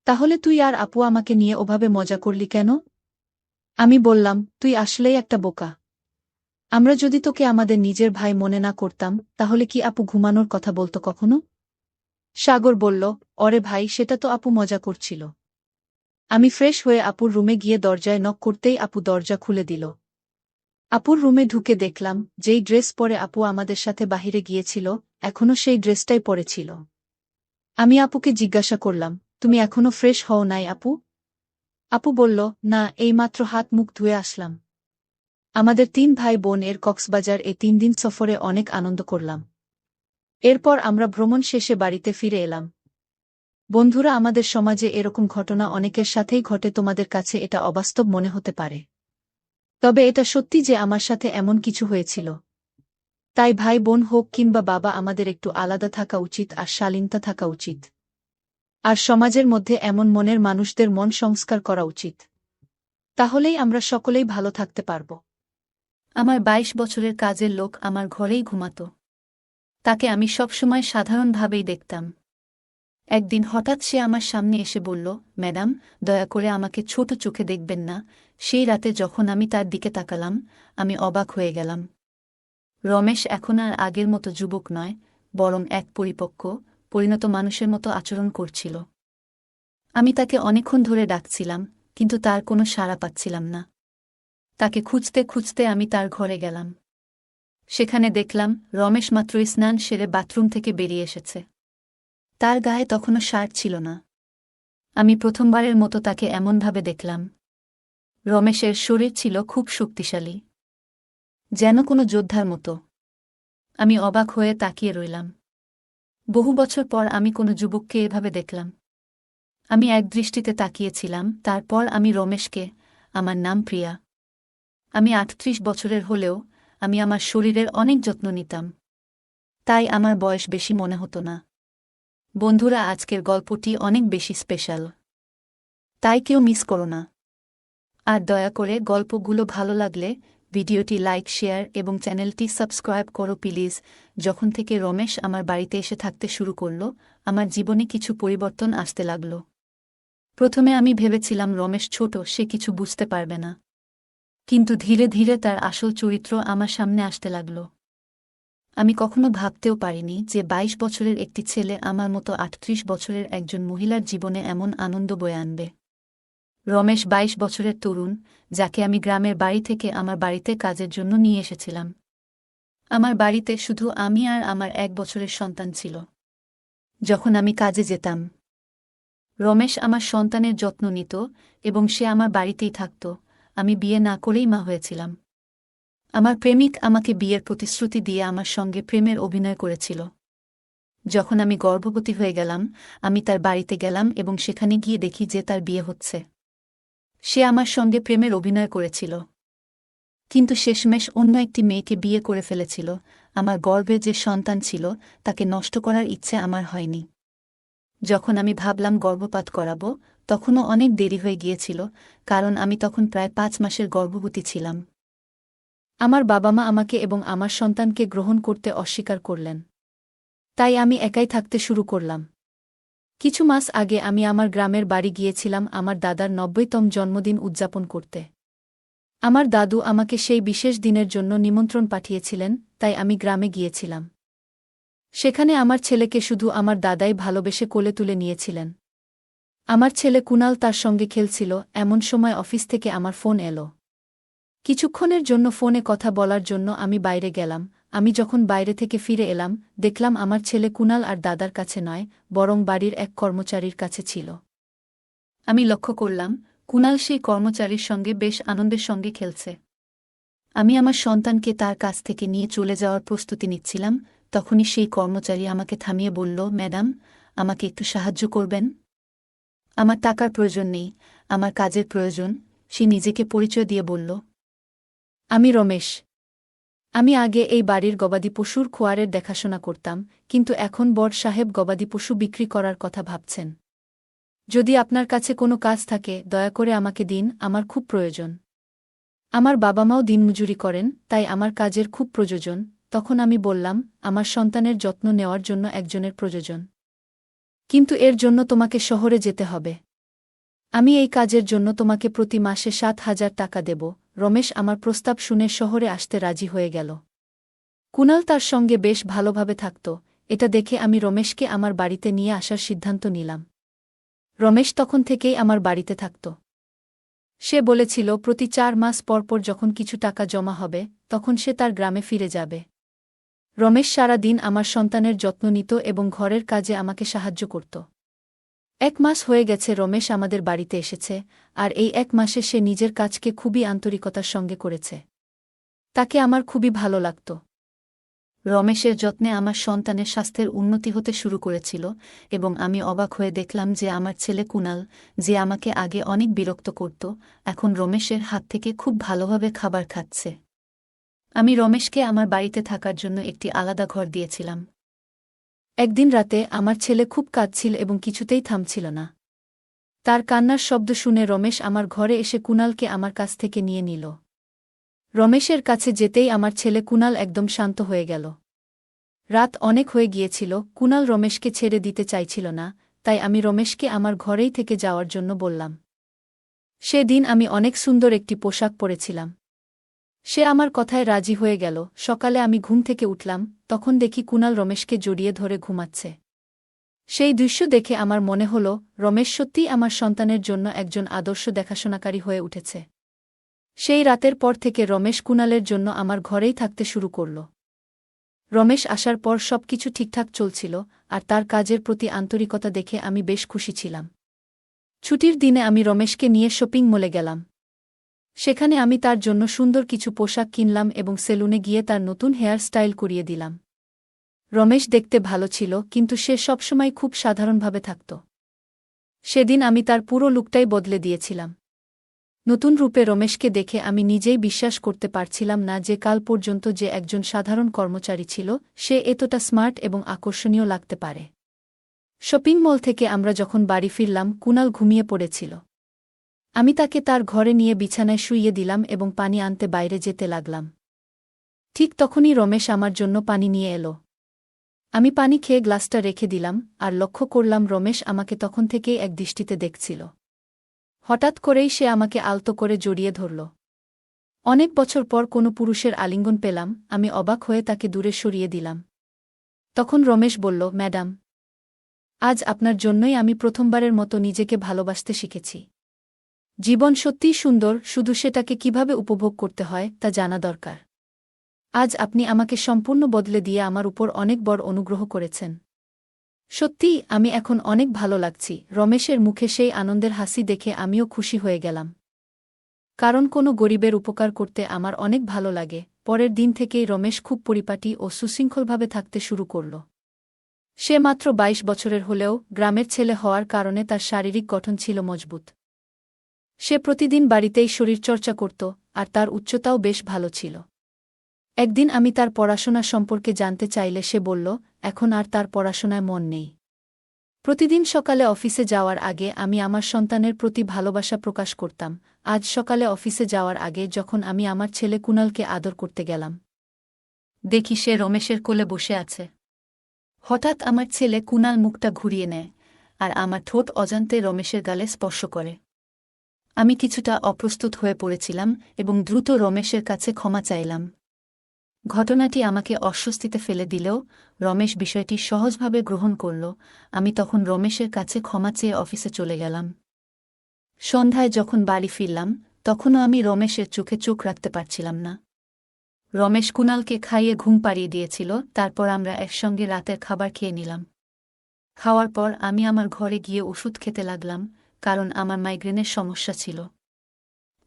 তাহলে তুই আর আপু আমাকে নিয়ে ওভাবে মজা করলি কেন? আমি বললাম, তুই আসলেই একটা বোকা। আমরা যদি তোকে আমাদের নিজের ভাই মনে না করতাম তাহলে কি আপু ঘুমানোর কথা বলতো কখনো? সাগর বলল, অরে ভাই, সেটা তো আপু মজা করছিল। আমি ফ্রেশ হয়ে আপুর রুমে গিয়ে দরজায় নক করতেই আপু দরজা খুলে দিল। আপুর রুমে ঢুকে দেখলাম, যেই ড্রেস পরে আপু আমাদের সাথে বাহিরে গিয়েছিল এখনো সেই ড্রেসটাই পরেছিল। আমি আপুকে জিজ্ঞাসা করলাম, তুমি এখনো ফ্রেশ হও নাই আপু? আপু বলল, না, এইমাত্র হাত মুখ ধুয়ে আসলাম। আমাদের ৩ ভাই বোন এর কক্সবাজার ৩ দিন সফরে অনেক আনন্দ করলাম। এরপর আমরা ভ্রমণ শেষে বাড়িতে ফিরে এলাম। বন্ধুরা, আমাদের সমাজে এরকম ঘটনা অনেকের সাথেই ঘটে। তোমাদের কাছে এটা অবাস্তব মনে হতে পারে, তবে এটা সত্যি যে আমার সাথে এমন কিছু হয়েছিল। তাই ভাই বোন হোক কিংবা বাবা, আমাদের একটু আলাদা থাকা উচিত আর শালীনতা থাকা উচিত। আর সমাজের মধ্যে এমন মনের মানুষদের মন সংস্কার করা উচিত। তাহলেই আমরা সকলেই ভালো থাকতে পারব। আমার ২২ বছরের কাজের লোক আমার ঘরেই ঘুমাত। তাকে আমি সবসময় সাধারণভাবেই দেখতাম। একদিন হঠাৎ সে আমার সামনে এসে বলল, ম্যাডাম, দয়া করে আমাকে ছোট চোখে দেখবেন না। সেই রাতে যখন আমি তার দিকে তাকালাম, আমি অবাক হয়ে গেলাম। রমেশ এখন আর আগের মতো যুবক নয়, বরং এক পরিপক্ক, পরিণত মানুষের মতো আচরণ করছিল। আমি তাকে অনেকক্ষণ ধরে ডাকছিলাম, কিন্তু তার কোনো সাড়া পাচ্ছিলাম না। তাকে খুঁজতে খুঁজতে আমি তার ঘরে গেলাম। সেখানে দেখলাম রমেশ মাত্রই স্নান সেরে বাথরুম থেকে বেরিয়ে এসেছে। তার গায়ে তখনও শার্ট ছিল না। আমি প্রথমবারের মতো তাকে এমনভাবে দেখলাম। রমেশের শরীর ছিল খুব শক্তিশালী, যেন কোনো যোদ্ধার মতো। আমি অবাক হয়ে তাকিয়ে রইলাম। বহু বছর পর আমি কোনো যুবককে এভাবে দেখলাম। আমি একদৃষ্টিতে তাকিয়েছিলাম। তারপর আমি রমেশকে, আমার নাম প্রিয়া। আমি ৩৮ বছরের হলেও আমি আমার শরীরের অনেক যত্ন নিতাম। তাই আমার বয়স বেশি মনে হতো না। বন্ধুরা, আজকের গল্পটি অনেক বেশি স্পেশাল, তাই কেউ মিস করো না। আর দয়া করে গল্পগুলো ভালো লাগলে ভিডিওটি লাইক, শেয়ার এবং চ্যানেলটি সাবস্ক্রাইব করো প্লিজ। যখন থেকে রমেশ আমার বাড়িতে এসে থাকতে শুরু করল, আমার জীবনে কিছু পরিবর্তন আসতে লাগল। প্রথমে আমি ভেবেছিলাম রমেশ ছোট, সে কিছু বুঝতে পারবে না। কিন্তু ধীরে ধীরে তার আসল চরিত্র আমার সামনে আসতে লাগল। আমি কখনো ভাবতেও পারিনি যে ২২ বছরের একটি ছেলে আমার মতো ৩৮ বছরের একজন মহিলার জীবনে এমন আনন্দ বয়ে আনবে। রমেশ ২২ বছরের তরুণ, যাকে আমি গ্রামের বাড়ি থেকে আমার বাড়িতে কাজের জন্য নিয়ে এসেছিলাম। আমার বাড়িতে শুধু আমি আর আমার ১ বছরের সন্তান ছিল। যখন আমি কাজে যেতাম, রমেশ আমার সন্তানের যত্ন নিত এবং সে আমার বাড়িতেই থাকত। আমি বিয়ে না করেই মা হয়েছিলাম। আমার প্রেমিক আমাকে বিয়ের প্রতিশ্রুতি দিয়ে আমার সঙ্গে প্রেমের অভিনয় করেছিল। যখন আমি গর্ভবতী হয়ে গেলাম, আমি তার বাড়িতে গেলাম এবং সেখানে গিয়ে দেখি যে তার বিয়ে হচ্ছে। সে আমার সঙ্গে প্রেমের অভিনয় করেছিল, কিন্তু শেষমেশ অন্য একটি মেয়েকে বিয়ে করে ফেলেছিল। আমার গর্ভে যে সন্তান ছিল, তাকে নষ্ট করার ইচ্ছে আমার হয়নি। যখন আমি ভাবলাম গর্ভপাত করাব, তখনও অনেক দেরি হয়ে গিয়েছিল, কারণ আমি তখন প্রায় ৫ মাসের গর্ভবতী ছিলাম। আমার বাবা মা আমাকে এবং আমার সন্তানকে গ্রহণ করতে অস্বীকার করলেন। তাই আমি একাই থাকতে শুরু করলাম। কিছু মাস আগে আমি আমার গ্রামের বাড়ি গিয়েছিলাম আমার দাদার ৯০তম জন্মদিন উদযাপন করতে। আমার দাদু আমাকে সেই বিশেষ দিনের জন্য নিমন্ত্রণ পাঠিয়েছিলেন, তাই আমি গ্রামে গিয়েছিলাম। সেখানে আমার ছেলেকে শুধু আমার দাদাই ভালোবেসে কোলে তুলে নিয়েছিলেন। আমার ছেলে কুনাল তার সঙ্গে খেলছিল। এমন সময় অফিস থেকে আমার ফোন এলো। কিছুক্ষণের জন্য ফোনে কথা বলার জন্য আমি বাইরে গেলাম। আমি যখন বাইরে থেকে ফিরে এলাম, দেখলাম আমার ছেলে কুনাল আর দাদার কাছে নয়, বরং বাড়ির এক কর্মচারীর কাছে ছিল। আমি লক্ষ্য করলাম কুনাল সেই কর্মচারীর সঙ্গে বেশ আনন্দের সঙ্গে খেলছে। আমি আমার সন্তানকে তার কাছ থেকে নিয়ে চলে যাওয়ার প্রস্তুতি নিচ্ছিলাম, তখনই সেই কর্মচারী আমাকে থামিয়ে বলল, ম্যাডাম, আমাকে একটু সাহায্য করবেন? আমার টাকার প্রয়োজন নেই, আমার কাজের প্রয়োজন। সে নিজেকে পরিচয় দিয়ে বলল, আমি রমেশ। আমি আগে এই বাড়ির গবাদি পশুর খোয়ারের দেখাশোনা করতাম, কিন্তু এখন বড় সাহেব গবাদি পশু বিক্রি করার কথা ভাবছেন। যদি আপনার কাছে কোনো কাজ থাকে, দয়া করে আমাকে দিন, আমার খুব প্রয়োজন। আমার বাবা মাও দিনমজুরি করেন, তাই আমার কাজের খুব প্রয়োজন। তখন আমি বললাম, আমার সন্তানের যত্ন নেওয়ার জন্য একজনের প্রয়োজন। কিন্তু এর জন্য তোমাকে শহরে যেতে হবে। আমি এই কাজের জন্য তোমাকে প্রতি মাসে ৭,০০০ টাকা দেব। রমেশ আমার প্রস্তাব শুনে শহরে আসতে রাজি হয়ে গেল। কুনাল তার সঙ্গে বেশ ভালোভাবে থাকত। এটা দেখে আমি রমেশকে আমার বাড়িতে নিয়ে আসার সিদ্ধান্ত নিলাম। রমেশ তখন থেকেই আমার বাড়িতে থাকত। সে বলেছিল প্রতি ৪ মাস পরপর যখন কিছু টাকা জমা হবে, তখন সে তার গ্রামে ফিরে যাবে। রমেশ সারা দিন আমার সন্তানের যত্ন নিত এবং ঘরের কাজে আমাকে সাহায্য করত। 1 মাস হয়ে গেছে রমেশ আমাদের বাড়িতে এসেছে, আর এই 1 মাসে সে নিজের কাজকে খুবই আন্তরিকতার সঙ্গে করেছে। তাকে আমার খুবই ভালো লাগত। রমেশের যত্নে আমার সন্তানের স্বাস্থ্যের উন্নতি হতে শুরু করেছিল এবং আমি অবাক হয়ে দেখলাম যে আমার ছেলে কুনাল, যে আমাকে আগে অনেক বিরক্ত করত, এখন রমেশের হাত থেকে খুব ভালোভাবে খাবার খাচ্ছে। আমি রমেশকে আমার বাড়িতে থাকার জন্য একটি আলাদা ঘর দিয়েছিলাম। একদিন রাতে আমার ছেলে খুব কাঁদছিল এবং কিছুতেই থামছিল না। তার কান্নার শব্দ শুনে রমেশ আমার ঘরে এসে কুনালকে আমার কাছ থেকে নিয়ে নিল। রমেশের কাছে যেতেই আমার ছেলে কুনাল একদম শান্ত হয়ে গেল। রাত অনেক হয়ে গিয়েছিল, কুনাল রমেশকে ছেড়ে দিতে চাইছিল না, তাই আমি রমেশকে আমার ঘরেই থেকে যাওয়ার জন্য বললাম। সেদিন আমি অনেক সুন্দর একটি পোশাক পরেছিলাম। সে আমার কথায় রাজি হয়ে গেল। সকালে আমি ঘুম থেকে উঠলাম, তখন দেখি কুনাল রমেশকে জড়িয়ে ধরে ঘুমাচ্ছে। সেই দৃশ্য দেখে আমার মনে হল, রমেশ সত্যিই আমার সন্তানের জন্য একজন আদর্শ দেখাশোনাকারী হয়ে উঠেছে। সেই রাতের পর থেকে রমেশ কুনালের জন্য আমার ঘরেই থাকতে শুরু করল। রমেশ আসার পর সবকিছু ঠিকঠাক চলছিল, আর তার কাজের প্রতি আন্তরিকতা দেখে আমি বেশ খুশি ছিলাম। ছুটির দিনে আমি রমেশকে নিয়ে শপিং মলে গেলাম। সেখানে আমি তার জন্য সুন্দর কিছু পোশাক কিনলাম এবং সেলুনে গিয়ে তার নতুন হেয়ার স্টাইল করিয়ে দিলাম। রমেশ দেখতে ভালো ছিল, কিন্তু সে সবসময় খুব সাধারণভাবে থাকত। সেদিন আমি তার পুরো লুকটাই বদলে দিয়েছিলাম। নতুন রূপে রমেশকে দেখে আমি নিজেই বিশ্বাস করতে পারছিলাম না যে কাল পর্যন্ত যে একজন সাধারণ কর্মচারী ছিল, সে এতটা স্মার্ট এবং আকর্ষণীয় লাগতে পারে। শপিং মল থেকে আমরা যখন বাড়ি ফিরলাম, কুনাল ঘুমিয়ে পড়েছিল। আমি তাকে তার ঘরে নিয়ে বিছানায় শুইয়ে দিলাম এবং পানি আনতে বাইরে যেতে লাগলাম। ঠিক তখনই রমেশ আমার জন্য পানি নিয়ে এলো। আমি পানি খেয়ে গ্লাসটা রেখে দিলাম, আর লক্ষ্য করলাম রমেশ আমাকে তখন থেকেই এক দৃষ্টিতে দেখছিল। হঠাৎ করেই সে আমাকে আলতো করে জড়িয়ে ধরল। অনেক বছর পর কোনো পুরুষের আলিঙ্গন পেলাম, আমি অবাক হয়ে তাকে দূরে সরিয়ে দিলাম। তখন রমেশ বলল, ম্যাডাম, আজ আপনার জন্যই আমি প্রথমবারের মতো নিজেকে ভালোবাসতে শিখেছি। জীবন সত্যিই সুন্দর, শুধু সেটাকে কিভাবে উপভোগ করতে হয় তা জানা দরকার। আজ আপনি আমাকে সম্পূর্ণ বদলে দিয়ে আমার উপর অনেক বড় অনুগ্রহ করেছেন। সত্যিই আমি এখন অনেক ভালো লাগছি। রমেশের মুখে সেই আনন্দের হাসি দেখে আমিও খুশি হয়ে গেলাম। কারণ কোনো গরিবের উপকার করতে আমার অনেক ভালো লাগে। পরের দিন থেকেই রমেশ খুব পরিপাটি ও সুশৃঙ্খলভাবে থাকতে শুরু করল। সে মাত্র 22 বছরের হলেও গ্রামের ছেলে হওয়ার কারণে তার শারীরিক গঠন ছিল মজবুত। সে প্রতিদিন বাড়িতেই শরীরচর্চা করত, আর তার উচ্চতাও বেশ ভালো ছিল। একদিন আমি তার পড়াশোনা সম্পর্কে জানতে চাইলে সে বলল, এখন আর তার পড়াশোনায় মন নেই। প্রতিদিন সকালে অফিসে যাওয়ার আগে আমি আমার সন্তানের প্রতি ভালোবাসা প্রকাশ করতাম। আজ সকালে অফিসে যাওয়ার আগে যখন আমি আমার ছেলে কুনালকে আদর করতে গেলাম, দেখি সে রমেশের কোলে বসে আছে। হঠাৎ আমার ছেলে কুনাল মুখটা ঘুরিয়ে নেয়, আর আমার ঠোঁট অজান্তে রমেশের গালে স্পর্শ করে। আমি কিছুটা অপ্রস্তুত হয়ে পড়েছিলাম এবং দ্রুত রমেশের কাছে ক্ষমা চাইলাম। ঘটনাটি আমাকে অস্বস্তিতে ফেলে দিলেও রমেশ বিষয়টি সহজভাবে গ্রহণ করল। আমি তখন রমেশের কাছে ক্ষমা চেয়ে অফিসে চলে গেলাম। সন্ধ্যায় যখন বাড়ি ফিরলাম, তখনও আমি রমেশের চোখে চোখ রাখতে পারছিলাম না। রমেশ কুনালকে খাইয়ে ঘুম পাড়িয়ে দিয়েছিল, তারপর আমরা একসঙ্গে রাতের খাবার খেয়ে নিলাম। খাওয়ার পর আমি আমার ঘরে গিয়ে ওষুধ খেতে লাগলাম, কারণ আমার মাইগ্রেনের সমস্যা ছিল।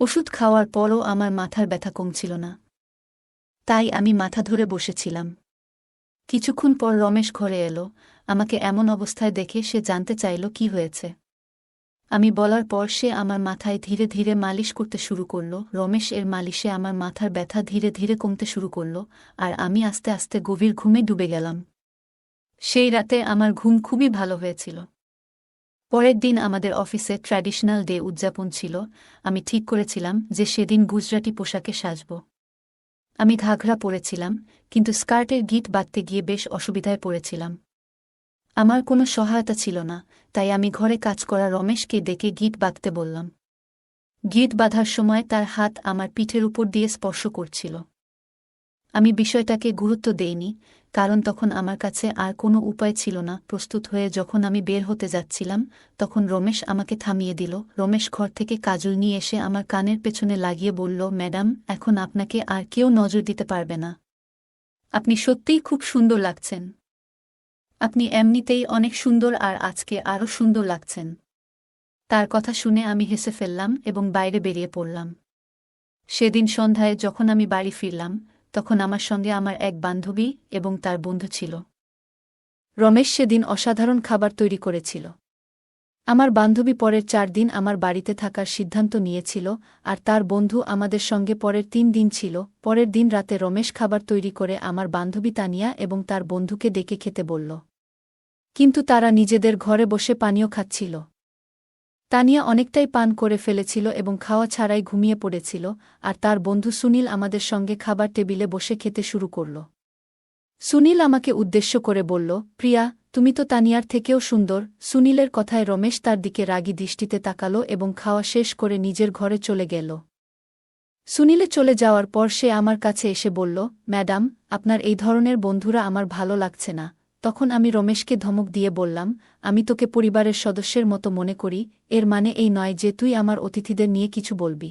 ওষুধ খাওয়ার পরও আমার মাথার ব্যথা কমছিল না, তাই আমি মাথা ধরে বসেছিলাম। কিছুক্ষণ পর রমেশ ঘরে এলো। আমাকে এমন অবস্থায় দেখে সে জানতে চাইল কি হয়েছে। আমি বলার পর সে আমার মাথায় ধীরে ধীরে মালিশ করতে শুরু করল। রমেশ এর মালিশে আমার মাথার ব্যথা ধীরে ধীরে কমতে শুরু করল, আর আমি আস্তে আস্তে গভীর ঘুমে ডুবে গেলাম। সেই রাতে আমার ঘুম খুবই ভালো হয়েছিল। পরের দিন আমাদের অফিসে ট্র্যাডিশনাল ডে উদযাপন ছিল। আমি ঠিক করেছিলাম যে সেদিন গুজরাটি পোশাকে সাজব। আমি ঘাঘরা পরেছিলাম, কিন্তু স্কার্টের গিট বাঁধতে গিয়ে বেশ অসুবিধায় পড়েছিলাম। আমার কোনো সহায়তা ছিল না, তাই আমি ঘরে কাজ করা রমেশকে ডেকে গিট বাঁধতে বললাম। গিট বাঁধার সময় তার হাত আমার পিঠের উপর দিয়ে স্পর্শ করছিল। আমি বিষয়টাকে গুরুত্ব দেইনি, কারণ তখন আমার কাছে আর কোনো উপায় ছিল না। প্রস্তুত হয়ে যখন আমি বের হতে যাচ্ছিলাম, তখন রমেশ আমাকে থামিয়ে দিল। রমেশ ঘর থেকে কাজল নিয়ে এসে আমার কানের পেছনে লাগিয়ে বলল, ম্যাডাম, এখন আপনাকে আর কেউ নজর দিতে পারবে না। আপনি সত্যিই খুব সুন্দর লাগছেন। আপনি এমনিতেই অনেক সুন্দর আর আজকে আরও সুন্দর লাগছেন। তার কথা শুনে আমি হেসে ফেললাম এবং বাইরে বেরিয়ে পড়লাম। সেদিন সন্ধ্যায় যখন আমি বাড়ি ফিরলাম, তখন আমার সঙ্গে আমার এক বান্ধবী এবং তার বন্ধু ছিল। রমেশ সেদিন অসাধারণ খাবার তৈরি করেছিল। আমার বান্ধবী পরের 4 দিন আমার বাড়িতে থাকার সিদ্ধান্ত নিয়েছিল, আর তার বন্ধু আমাদের সঙ্গে পরের 3 দিন ছিল। পরের দিন রাতে রমেশ খাবার তৈরি করে আমার বান্ধবী তানিয়া এবং তার বন্ধুকে ডেকে খেতে বলল। কিন্তু তারা নিজেদের ঘরে বসে পানীয় খাচ্ছিল। তানিয়া অনেকটাই পান করে ফেলেছিল এবং খাওয়া ছাড়াই ঘুমিয়ে পড়েছিল, আর তার বন্ধু সুনীল আমাদের সঙ্গে খাবার টেবিলে বসে খেতে শুরু করল। সুনীল আমাকে উদ্দেশ্য করে বলল, প্রিয়া, তুমি তো তানিয়ার থেকেও সুন্দর। সুনীলের কথায় রমেশ তার দিকে রাগী দৃষ্টিতে তাকাল এবং খাওয়া শেষ করে নিজের ঘরে চলে গেল। সুনীলে চলে যাওয়ার পর সে আমার কাছে এসে বলল, ম্যাডাম, আপনার এই ধরনের বন্ধুরা আমার ভালো লাগছে না। তখন আমি রমেশকে ধমক দিয়ে বললাম, আমি তোকে পরিবারের সদস্যের মতো মনে করি, এর মানে এই নয় যে তুই আমার অতিথিদের নিয়ে কিছু বলবি।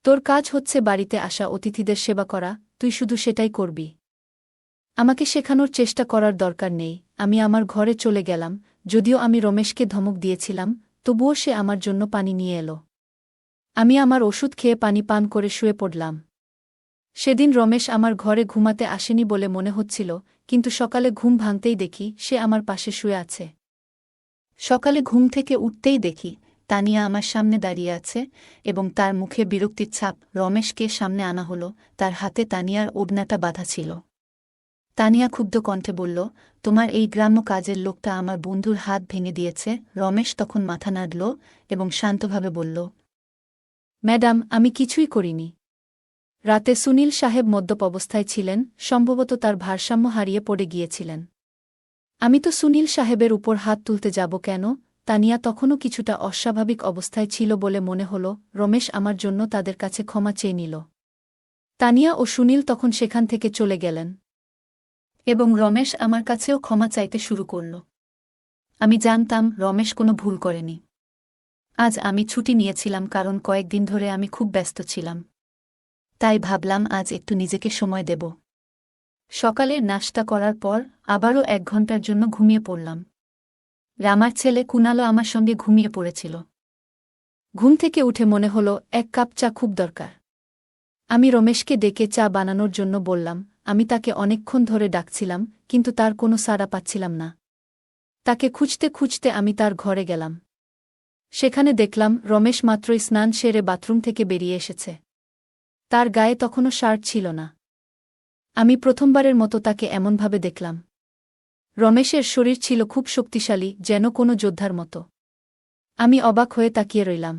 তোর কাজ হচ্ছে বাড়িতে আসা অতিথিদের সেবা করা, তুই শুধু সেটাই করবি। আমাকে শেখানোর চেষ্টা করার দরকার নেই। আমি আমার ঘরে চলে গেলাম। যদিও আমি রমেশকে ধমক দিয়েছিলাম, তবুও সে আমার জন্য পানি নিয়ে এলো। আমি আমার ওষুধ খেয়ে পানি পান করে শুয়ে পড়লাম। সেদিন রমেশ আমার ঘরে ঘুমাতে আসেনি বলে মনে হচ্ছিল, কিন্তু সকালে ঘুম ভাঙতেই দেখি সে আমার পাশে শুয়ে আছে। সকালে ঘুম থেকে উঠতেই দেখি তানিয়া আমার সামনে দাঁড়িয়ে আছে এবং তার মুখে বিরক্তির ছাপ। রমেশকে সামনে আনা হলো, তার হাতে তানিয়ার ওড়নাটা বাঁধা ছিল। তানিয়া ক্ষুব্ধ কণ্ঠে বলল, তোমার এই গ্রাম্য কাজের লোকটা আমার বন্ধুর হাত ভেঙে দিয়েছে। রমেশ তখন মাথা নাড়ল এবং শান্তভাবে বলল, ম্যাডাম, আমি কিছুই করিনি। রাতে সুনীল সাহেব মদ্যপ অবস্থায় ছিলেন, সম্ভবত তার ভারসাম্য হারিয়ে পড়ে গিয়েছিলেন। আমি তো সুনীল সাহেবের উপর হাত তুলতে যাব কেন? তানিয়া তখনও কিছুটা অস্বাভাবিক অবস্থায় ছিল বলে মনে হল। রমেশ আমার জন্য তাদের কাছে ক্ষমা চেয়ে নিল। তানিয়া ও সুনীল তখন সেখান থেকে চলে গেলেন। এবং রমেশ আমার কাছেও ক্ষমা চাইতে শুরু করল। আমি জানতাম রমেশ কোনো ভুল করেনি। আজ আমি ছুটি নিয়েছিলাম কারণ কয়েকদিন ধরে আমি খুব ব্যস্ত ছিলাম। তাই ভাবলাম আজ একটু নিজেকে সময় দেব। সকালের নাশতা করার পর আবারও 1 ঘন্টার জন্য ঘুমিয়ে পড়লাম। রামার ছেলে কুনালও আমার সঙ্গে ঘুমিয়ে পড়েছিল। ঘুম থেকে উঠে মনে হল 1 কাপ চা খুব দরকার। আমি রমেশকে ডেকে চা বানানোর জন্য বললাম। আমি তাকে অনেকক্ষণ ধরে ডাকছিলাম, কিন্তু তার কোনো সাড়া পাচ্ছিলাম না। তাকে খুঁজতে খুঁজতে আমি তার ঘরে গেলাম। সেখানে দেখলাম রমেশ মাত্রই স্নান সেরে বাথরুম থেকে বেরিয়ে এসেছে। তার গায়ে তখনও শার্ট ছিল না। আমি প্রথমবারের মতো তাকে এমনভাবে দেখলাম। রমেশের শরীর ছিল খুব শক্তিশালী, যেন কোনো যোদ্ধার মতো। আমি অবাক হয়ে তাকিয়ে রইলাম।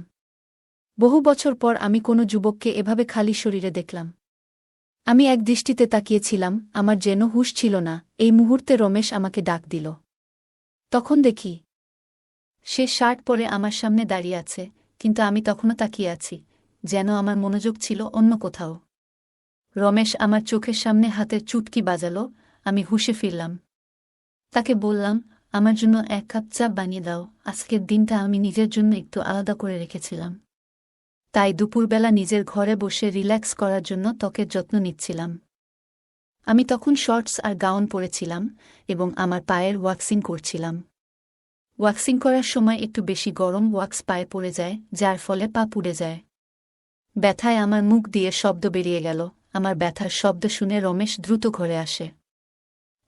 বহু বছর পর আমি কোনো যুবককে এভাবে খালি শরীরে দেখলাম। আমি এক দৃষ্টিতে তাকিয়েছিলাম, আমার যেন হুঁশ ছিল না। এই মুহূর্তে রমেশ আমাকে ডাক দিল। তখন দেখি সে শার্ট পরে আমার সামনে দাঁড়িয়ে আছে, কিন্তু আমি তখনও তাকিয়ে আছি, যেন আমার মনোযোগ ছিল অন্য কোথাও। রমেশ আমার চোখের সামনে হাতের চুটকি বাজালো। আমি হুঁশে ফিরলাম। তাকে বললাম, আমার জন্য 1 কাপ চা বানিয়ে দাও। আজকের দিনটা আমি নিজের জন্য একটু আলাদা করে রেখেছিলাম। তাই দুপুরবেলা নিজের ঘরে বসে রিল্যাক্স করার জন্য ত্বকের যত্ন নিচ্ছিলাম। আমি তখন শর্টস আর গাউন পরেছিলাম এবং আমার পায়ের ওয়াক্সিং করছিলাম। ওয়াক্সিং করার সময় একটু বেশি গরম ওয়াক্স পায়ে পড়ে যায়, যার ফলে পা পুড়ে যায়। ব্যথায় আমার মুখ দিয়ে শব্দ বেরিয়ে গেল। আমার ব্যথার শব্দ শুনে রমেশ দ্রুত ঘরে আসে।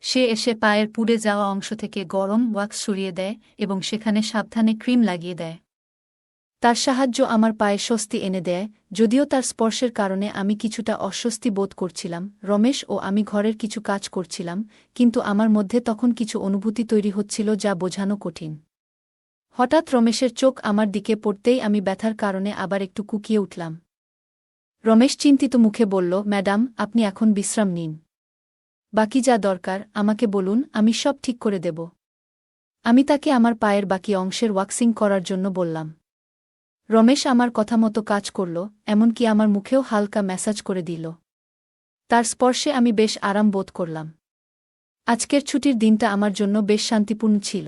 সে এসে পায়ের পুড়ে যাওয়া অংশ থেকে গরম ওয়াক্স সরিয়ে দেয় এবং সেখানে সাবধানে ক্রিম লাগিয়ে দেয়। তার সাহায্য আমার পায়ে স্বস্তি এনে দেয়, যদিও তার স্পর্শের কারণে আমি কিছুটা অস্বস্তি বোধ করছিলাম। রমেশ ও আমি ঘরের কিছু কাজ করছিলাম, কিন্তু আমার মধ্যে তখন কিছু অনুভূতি তৈরি হচ্ছিল যা বোঝানো কঠিন। হঠাৎ রমেশের চোখ আমার দিকে পড়তেই আমি ব্যথার কারণে আবার একটু কুঁকিয়ে উঠলাম। রমেশ চিন্তিত মুখে বলল, ম্যাডাম, আপনি এখন বিশ্রাম নিন। বাকি যা দরকার আমাকে বলুন, আমি সব ঠিক করে দেব। আমি তাকে আমার পায়ের বাকি অংশের ওয়াক্সিং করার জন্য বললাম। রমেশ আমার কথা মতো কাজ করল, এমনকি আমার মুখেও হালকা ম্যাসাজ করে দিল। তার স্পর্শে আমি বেশ আরাম বোধ করলাম। আজকের ছুটির দিনটা আমার জন্য বেশ শান্তিপূর্ণ ছিল।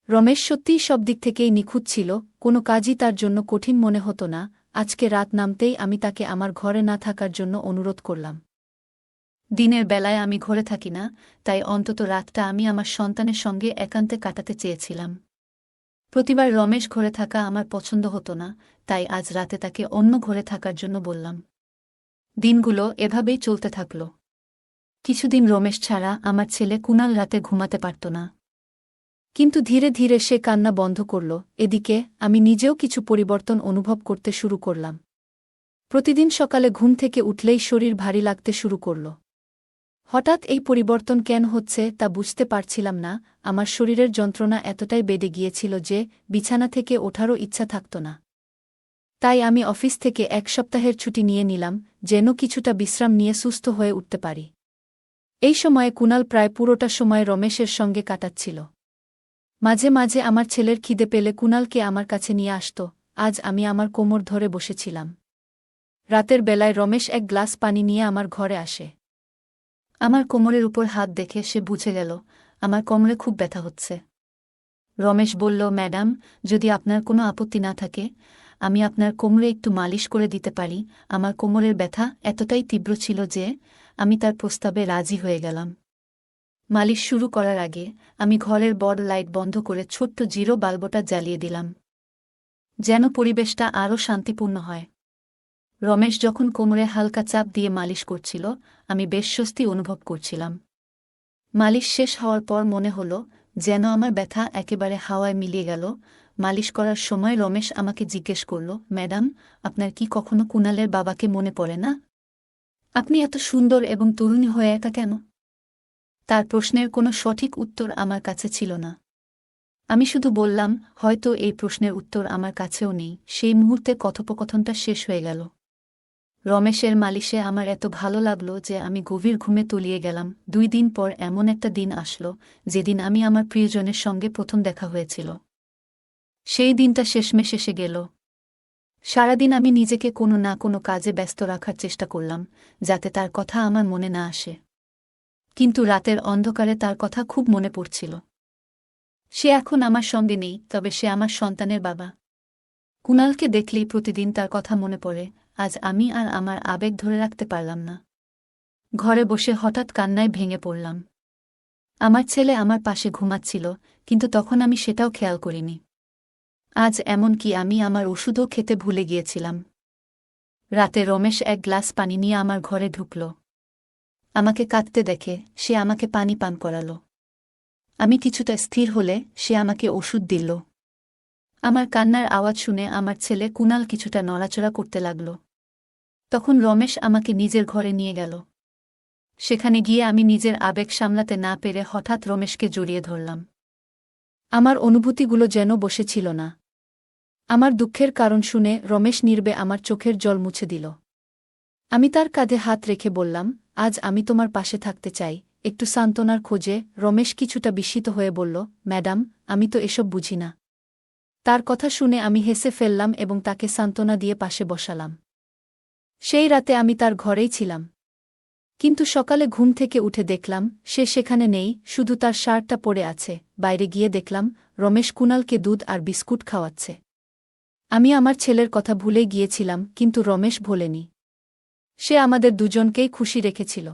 রমেশ সত্যিই সব দিক থেকেই নিখুঁত ছিল, কোনো কাজই তার জন্য কঠিন মনে হতো না। আজকে রাত নামতেই আমি তাকে আমার ঘরে না থাকার জন্য অনুরোধ করলাম। দিনের বেলায় আমি ঘরে থাকি না, তাই অন্তত রাতটা আমি আমার সন্তানের সঙ্গে একান্তে কাটাতে চেয়েছিলাম। প্রতিবার রমেশ ঘরে থাকা আমার পছন্দ হতো না, তাই আজ রাতে তাকে অন্য ঘরে থাকার জন্য বললাম। দিনগুলো এভাবেই চলতে থাকল। কিছুদিন রমেশ ছাড়া আমার ছেলে কুনাল রাতে ঘুমাতে পারত না। কিন্তু ধীরে ধীরে সে কান্না বন্ধ করল। এদিকে আমি নিজেও কিছু পরিবর্তন অনুভব করতে শুরু করলাম। প্রতিদিন সকালে ঘুম থেকে উঠলেই শরীর ভারী লাগতে শুরু করল। হঠাৎ এই পরিবর্তন কেন হচ্ছে তা বুঝতে পারছিলাম না। আমার শরীরের যন্ত্রণা এতটাই বেড়ে গিয়েছিল যে বিছানা থেকে ওঠারও ইচ্ছা থাকত না। তাই আমি অফিস থেকে 1 সপ্তাহের ছুটি নিয়ে নিলাম, যেন কিছুটা বিশ্রাম নিয়ে সুস্থ হয়ে উঠতে পারি। এই সময়ে কুনাল প্রায় পুরোটা সময় রমেশের সঙ্গে কাটাচ্ছিল। মাঝে মাঝে আমার ছেলের খিদে পেলে কুনালকে আমার কাছে নিয়ে আসত। আজ আমি আমার কোমর ধরে বসেছিলাম। রাতের বেলায় রমেশ এক গ্লাস পানি নিয়ে আমার ঘরে আসে। আমার কোমরের উপর হাত দেখে সে বুঝে গেল আমার কোমরে খুব ব্যথা হচ্ছে। রমেশ বলল, ম্যাডাম, যদি আপনার কোনো আপত্তি না থাকে, আমি আপনার কোমরে একটু মালিশ করে দিতে পারি। আমার কোমরের ব্যথা এতটাই তীব্র ছিল যে আমি তার প্রস্তাবে রাজি হয়ে গেলাম। মালিশ শুরু করার আগে আমি ঘরের বড় লাইট বন্ধ করে ছোট্ট জিরো বাল্বটা জ্বালিয়ে দিলাম, যেন পরিবেশটা আরও শান্তিপূর্ণ হয়। রমেশ যখন কোমরে হালকা চাপ দিয়ে মালিশ করছিল, আমি বেশ স্বস্তি অনুভব করছিলাম। মালিশ শেষ হওয়ার পর মনে হল যেন আমার ব্যথা একেবারে হাওয়ায় মিলিয়ে গেল। মালিশ করার সময় রমেশ আমাকে জিজ্ঞেস করল, ম্যাডাম, আপনার কি কখনো কুনালের বাবাকে মনে পড়ে না? আপনি এত সুন্দর এবং তরুণী হয়ে একা কেন? তার প্রশ্নের কোনো সঠিক উত্তর আমার কাছে ছিল না। আমি শুধু বললাম, হয়তো এই প্রশ্নের উত্তর আমার কাছেও নেই। সেই মুহূর্তে কথোপকথনটা শেষ হয়ে গেল। রমেশের মালিশে আমার এত ভালো লাগলো যে আমি গভীর ঘুমে তলিয়ে গেলাম। 2 দিন পর এমন একটা দিন আসলো যেদিন আমি আমার প্রিয়জনের সঙ্গে প্রথম দেখা হয়েছিল। সেই দিনটা শেষমেশ এসে গেল। সারাদিন আমি নিজেকে কোনো না কোনো কাজে ব্যস্ত রাখার চেষ্টা করলাম, যাতে তার কথা আমার মনে না আসে। কিন্তু রাতের অন্ধকারে তার কথা খুব মনে পড়ছিল। সে এখন আমার সঙ্গে নেই, তবে সে আমার সন্তানের বাবা। কুনালকে দেখলেই প্রতিদিন তার কথা মনে পড়ে। আজ আমি আর আমার আবেগ ধরে রাখতে পারলাম না। ঘরে বসে হঠাৎ কান্নায় ভেঙে পড়লাম। আমার ছেলে আমার পাশে ঘুমাচ্ছিল, কিন্তু তখন আমি সেটাও খেয়াল করিনি। আজ এমন কি আমি আমার ওষুধও খেতে ভুলে গিয়েছিলাম। রাতে রমেশ এক গ্লাস পানি নিয়ে আমার ঘরে ঢুকল। আমাকে কাঁদতে দেখে সে আমাকে পানি পান করাল। আমি কিছুটা স্থির হলে সে আমাকে ওষুধ দিল। আমার কান্নার আওয়াজ শুনে আমার ছেলে কুনাল কিছুটা নড়াচড়া করতে লাগল। তখন রমেশ আমাকে নিজের ঘরে নিয়ে গেল। সেখানে গিয়ে আমি নিজের আবেগ সামলাতে না পেরে হঠাৎ রমেশকে জড়িয়ে ধরলাম। আমার অনুভূতিগুলো যেন বসেছিল না। আমার দুঃখের কারণ শুনে রমেশ নীরবে আমার চোখের জল মুছে দিল। আমি তার কাঁধে হাত রেখে বললাম, আজ আমি তোমার পাশে থাকতে চাই, একটু সান্ত্বনার খোঁজে। রমেশ কিছুটা বিস্মিত হয়ে বলল, ম্যাডাম, আমি তো এসব বুঝি না। তার কথা শুনে আমি হেসে ফেললাম এবং তাকে সান্ত্বনা দিয়ে পাশে বসালাম। সেই রাতে আমি তার ঘরেই ছিলাম। কিন্তু সকালে ঘুম থেকে উঠে দেখলাম সে সেখানে নেই, শুধু তার শার্টটা পরে আছে। বাইরে গিয়ে দেখলাম রমেশ কুনালকে দুধ আর বিস্কুট খাওয়াচ্ছে। আমি আমার ছেলের কথা ভুলে গিয়েছিলাম, কিন্তু রমেশ ভোলেনি। সে আমাদের দুজনকেই খুশি রেখেছিল।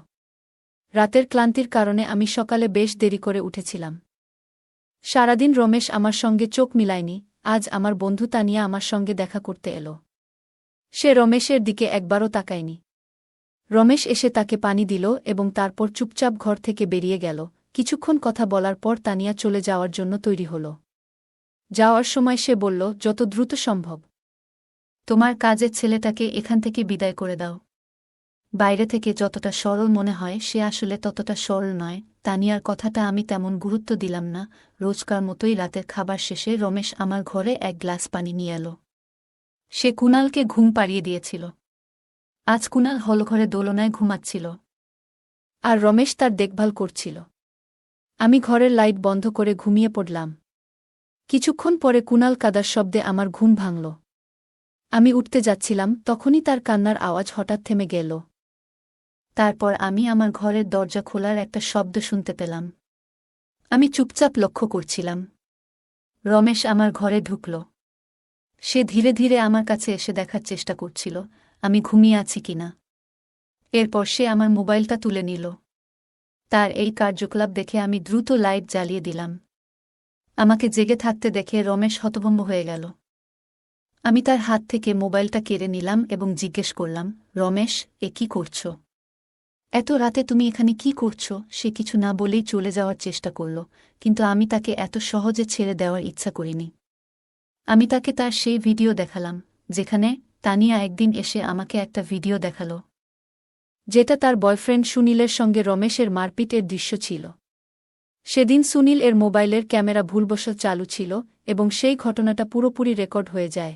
রাতের ক্লান্তির কারণে আমি সকালে বেশ দেরি করে উঠেছিলাম। সারাদিন রমেশ আমার সঙ্গে চোখ মিলায়নি। আজ আমার বন্ধু তানিয়া আমার সঙ্গে দেখা করতে এলো। সে রমেশের দিকে একবারও তাকায়নি। রমেশ এসে তাকে পানি দিল এবং তারপর চুপচাপ ঘর থেকে বেরিয়ে গেল। কিছুক্ষণ কথা বলার পর তানিয়া চলে যাওয়ার জন্য তৈরি হল। যাওয়ার সময় সে বলল, যত দ্রুত সম্ভব। তোমার কাজের ছেলেটাকে এখান থেকে বিদায় করে দাও। বাইরে থেকে যতটা সরল মনে হয় সে আসলে ততটা সরল নয়। তানিয়ার কথাটা আমি তেমন গুরুত্ব দিলাম না। রোজকার মতোই রাতের খাবার শেষে রমেশ আমার ঘরে এক গ্লাস পানি নিয়ে এলো। সে কুনালকে ঘুম পাড়িয়ে দিয়েছিল। আজ কুনাল হলঘরে দোলনায় ঘুমাচ্ছিল, আর রমেশ তার দেখভাল করছিল। আমি ঘরের লাইট বন্ধ করে ঘুমিয়ে পড়লাম। কিছুক্ষণ পরে কুনাল কাদার শব্দে আমার ঘুম ভাঙল। আমি উঠতে যাচ্ছিলাম, তখনই তার কান্নার আওয়াজ হঠাৎ থেমে গেল। তারপর আমি আমার ঘরের দরজা খোলার একটা শব্দ শুনতে পেলাম। আমি চুপচাপ লক্ষ্য করছিলাম। রমেশ আমার ঘরে ঢুকল। সে ধীরে ধীরে আমার কাছে এসে দেখার চেষ্টা করছিল আমি ঘুমিয়ে আছি কিনা। এরপর সে আমার মোবাইলটা তুলে নিল। তার এই কার্যকলাপ দেখে আমি দ্রুত লাইট জ্বালিয়ে দিলাম। আমাকে জেগে থাকতে দেখে রমেশ হতভম্ব হয়ে গেল। আমি তার হাত থেকে মোবাইলটা কেড়ে নিলাম এবং জিজ্ঞেস করলাম, রমেশ, এ কি করছ? এত রাতে তুমি এখানে কি করছ? সে কিছু না বলেই চলে যাওয়ার চেষ্টা করল, কিন্তু আমি তাকে এত সহজে ছেড়ে দেওয়ার ইচ্ছা করিনি। আমি তাকে তার সেই ভিডিও দেখালাম, যেখানে তানিয়া একদিন এসে আমাকে একটা ভিডিও দেখালো, যেটা তার বয়ফ্রেন্ড সুনীলের সঙ্গে রমেশের মারপিটের দৃশ্য ছিল। সেদিন সুনীল এর মোবাইলের ক্যামেরা ভুলবশত চালু ছিল এবং সেই ঘটনাটা পুরোপুরি রেকর্ড হয়ে যায়।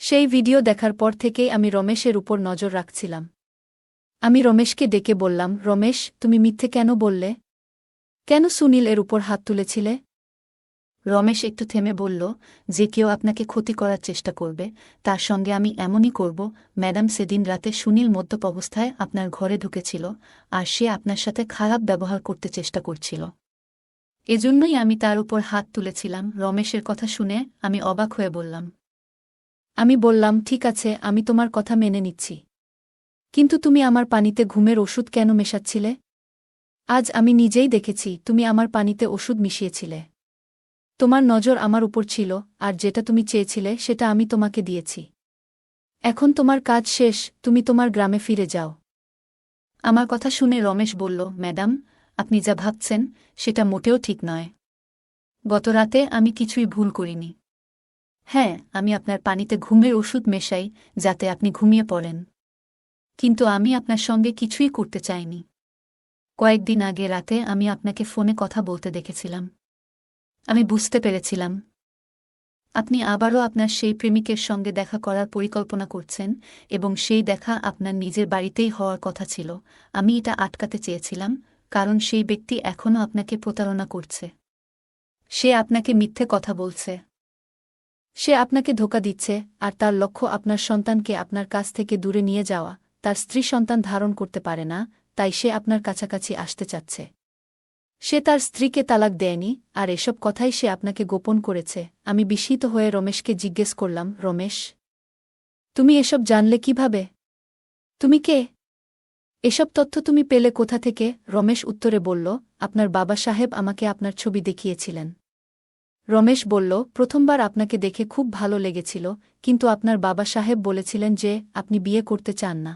সেই ভিডিও দেখার পর থেকেই আমি রমেশের উপর নজর রাখছিলাম। আমি রমেশকে ডেকে বললাম, রমেশ, তুমি মিথ্যে কেন বললে? কেন সুনীল এর উপর হাত তুলেছিলে? রমেশ একটু থেমে বলল, যে কেউ আপনাকে ক্ষতি করার চেষ্টা করবে, তার সঙ্গে আমি এমনই করব। ম্যাডাম, সেদিন রাতে সুনীল মদ্যপ অবস্থায় আপনার ঘরে ঢুকেছিল, আর সে আপনার সাথে খারাপ ব্যবহার করতে চেষ্টা করছিল। এজন্যই আমি তার উপর হাত তুলেছিলাম। রমেশের কথা শুনে আমি অবাক হয়ে বললাম। আমি বললাম, ঠিক আছে, আমি তোমার কথা মেনে নিচ্ছি, কিন্তু তুমি আমার পানিতে ঘুমের ওষুধ কেন মেশাচ্ছিলে? আজ আমি নিজেই দেখেছি তুমি আমার পানিতে ওষুধ মিশিয়েছিলে। তোমার নজর আমার উপর ছিল, আর যেটা তুমি চেয়েছিলে সেটা আমি তোমাকে দিয়েছি। এখন তোমার কাজ শেষ, তুমি তোমার গ্রামে ফিরে যাও। আমার কথা শুনে রমেশ বলল, ম্যাডাম, আপনি যা ভাবছেন সেটা মোটেও ঠিক নয়। গত রাতে আমি কিছুই ভুল করিনি। হ্যাঁ, আমি আপনার পানিতে ঘুমের ওষুধ মেশাই যাতে আপনি ঘুমিয়ে পড়েন, কিন্তু আমি আপনার সঙ্গে কিছুই করতে চাইনি। কয়েকদিন আগে রাতে আমি আপনাকে ফোনে কথা বলতে দেখেছিলাম। আমি বুঝতে পেরেছিলাম আপনি আবারও আপনার সেই প্রেমিকের সঙ্গে দেখা করার পরিকল্পনা করছেন, এবং সেই দেখা আপনার নিজের বাড়িতেই হওয়ার কথা ছিল। আমি এটা আটকাতে চেয়েছিলাম, কারণ সেই ব্যক্তি এখনও আপনাকে প্রতারণা করছে। সে আপনাকে মিথ্যে কথা বলছে। সে আপনাকে ধোঁকা দিচ্ছে, আর তার লক্ষ্য আপনার সন্তানকে আপনার কাছ থেকে দূরে নিয়ে যাওয়া। তার স্ত্রী সন্তান ধারণ করতে পারে না, তাই সে আপনার কাছাকাছি আসতে চাচ্ছে। সে তার স্ত্রীকে তালাক দেয়নি, আর এসব কথাই সে আপনাকে গোপন করেছে। আমি বিস্মিত হয়ে রমেশকে জিজ্ঞেস করলাম, রমেশ, তুমি এসব জানলে কিভাবে? তুমি কে? এসব তথ্য তুমি পেলে কোথা থেকে? রমেশ উত্তরে বলল, আপনার বাবা সাহেব আমাকে আপনার ছবি দেখিয়েছিলেন। রমেশ বলল, প্রথমবার আপনাকে দেখে খুব ভালো লেগেছিল, কিন্তু আপনার বাবা সাহেব বলেছিলেন যে আপনি বিয়ে করতে চান না।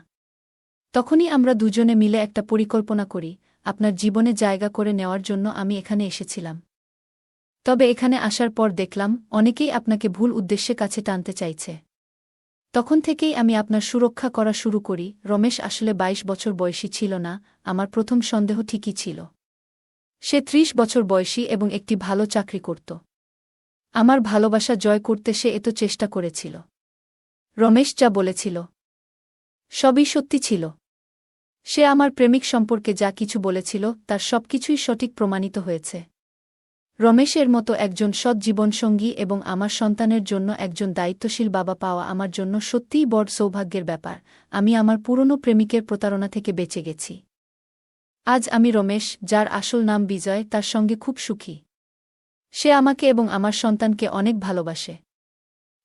তখনই আমরা দুজনে মিলে একটা পরিকল্পনা করি, আপনার জীবনে জায়গা করে নেওয়ার জন্য আমি এখানে এসেছিলাম। তবে এখানে আসার পর দেখলাম অনেকেই আপনাকে ভুল উদ্দেশ্যে কাছে টানতে চাইছে। তখন থেকেই আমি আপনার সুরক্ষা করা শুরু করি। রমেশ আসলে 22 বছর বয়সী ছিল না, আমার প্রথম সন্দেহ ঠিকই ছিল। সে 30 বছর বয়সী এবং একটি ভালো চাকরি করত। আমার ভালোবাসা জয় করতে সে এত চেষ্টা করেছিল। রমেশ যা বলেছিল সবই সত্যি ছিল। সে আমার প্রেমিক সম্পর্কে যা কিছু বলেছিল তার সবকিছুই সঠিক প্রমাণিত হয়েছে। রমেশের মতো একজন সৎ জীবনসঙ্গী এবং আমার সন্তানের জন্য একজন দায়িত্বশীল বাবা পাওয়া আমার জন্য সত্যিই বড় সৌভাগ্যের ব্যাপার। আমি আমার পুরনো প্রেমিকের প্রতারণা থেকে বেঁচে গেছি। আজ আমি রমেশ, যার আসল নাম বিজয়, তার সঙ্গে খুব সুখী। সে আমাকে এবং আমার সন্তানকে অনেক ভালোবাসে।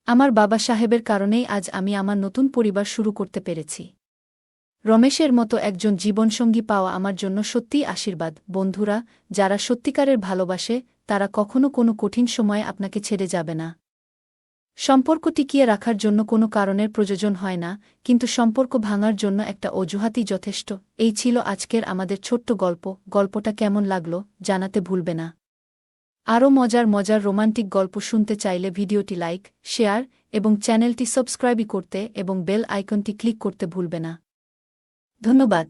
আমার বাবা সাহেবের কারণেই আজ আমি আমার নতুন পরিবার শুরু করতে পেরেছি। রমেশের মতো একজন জীবনসঙ্গী পাওয়া আমার জন্য সত্যিই আশীর্বাদ। বন্ধুরা, যারা সত্যিকারের ভালোবাসে তারা কখনো কোনো কঠিন সময়ে আপনাকে ছেড়ে যাবে না। সম্পর্ক টিকিয়ে রাখার জন্য কোনো কারণের প্রয়োজন হয় না, কিন্তু সম্পর্ক ভাঙার জন্য একটা অজুহাতই যথেষ্ট। এই ছিল আজকের আমাদের ছোট্ট গল্প। গল্পটা কেমন লাগলো জানাতে ভুলবে না। আরও মজার মজার রোমান্টিক গল্প শুনতে চাইলে ভিডিওটি লাইক, শেয়ার এবং চ্যানেলটি সাবস্ক্রাইব করতে এবং বেল আইকনটি ক্লিক করতে ভুলবে না। ধন্যবাদ।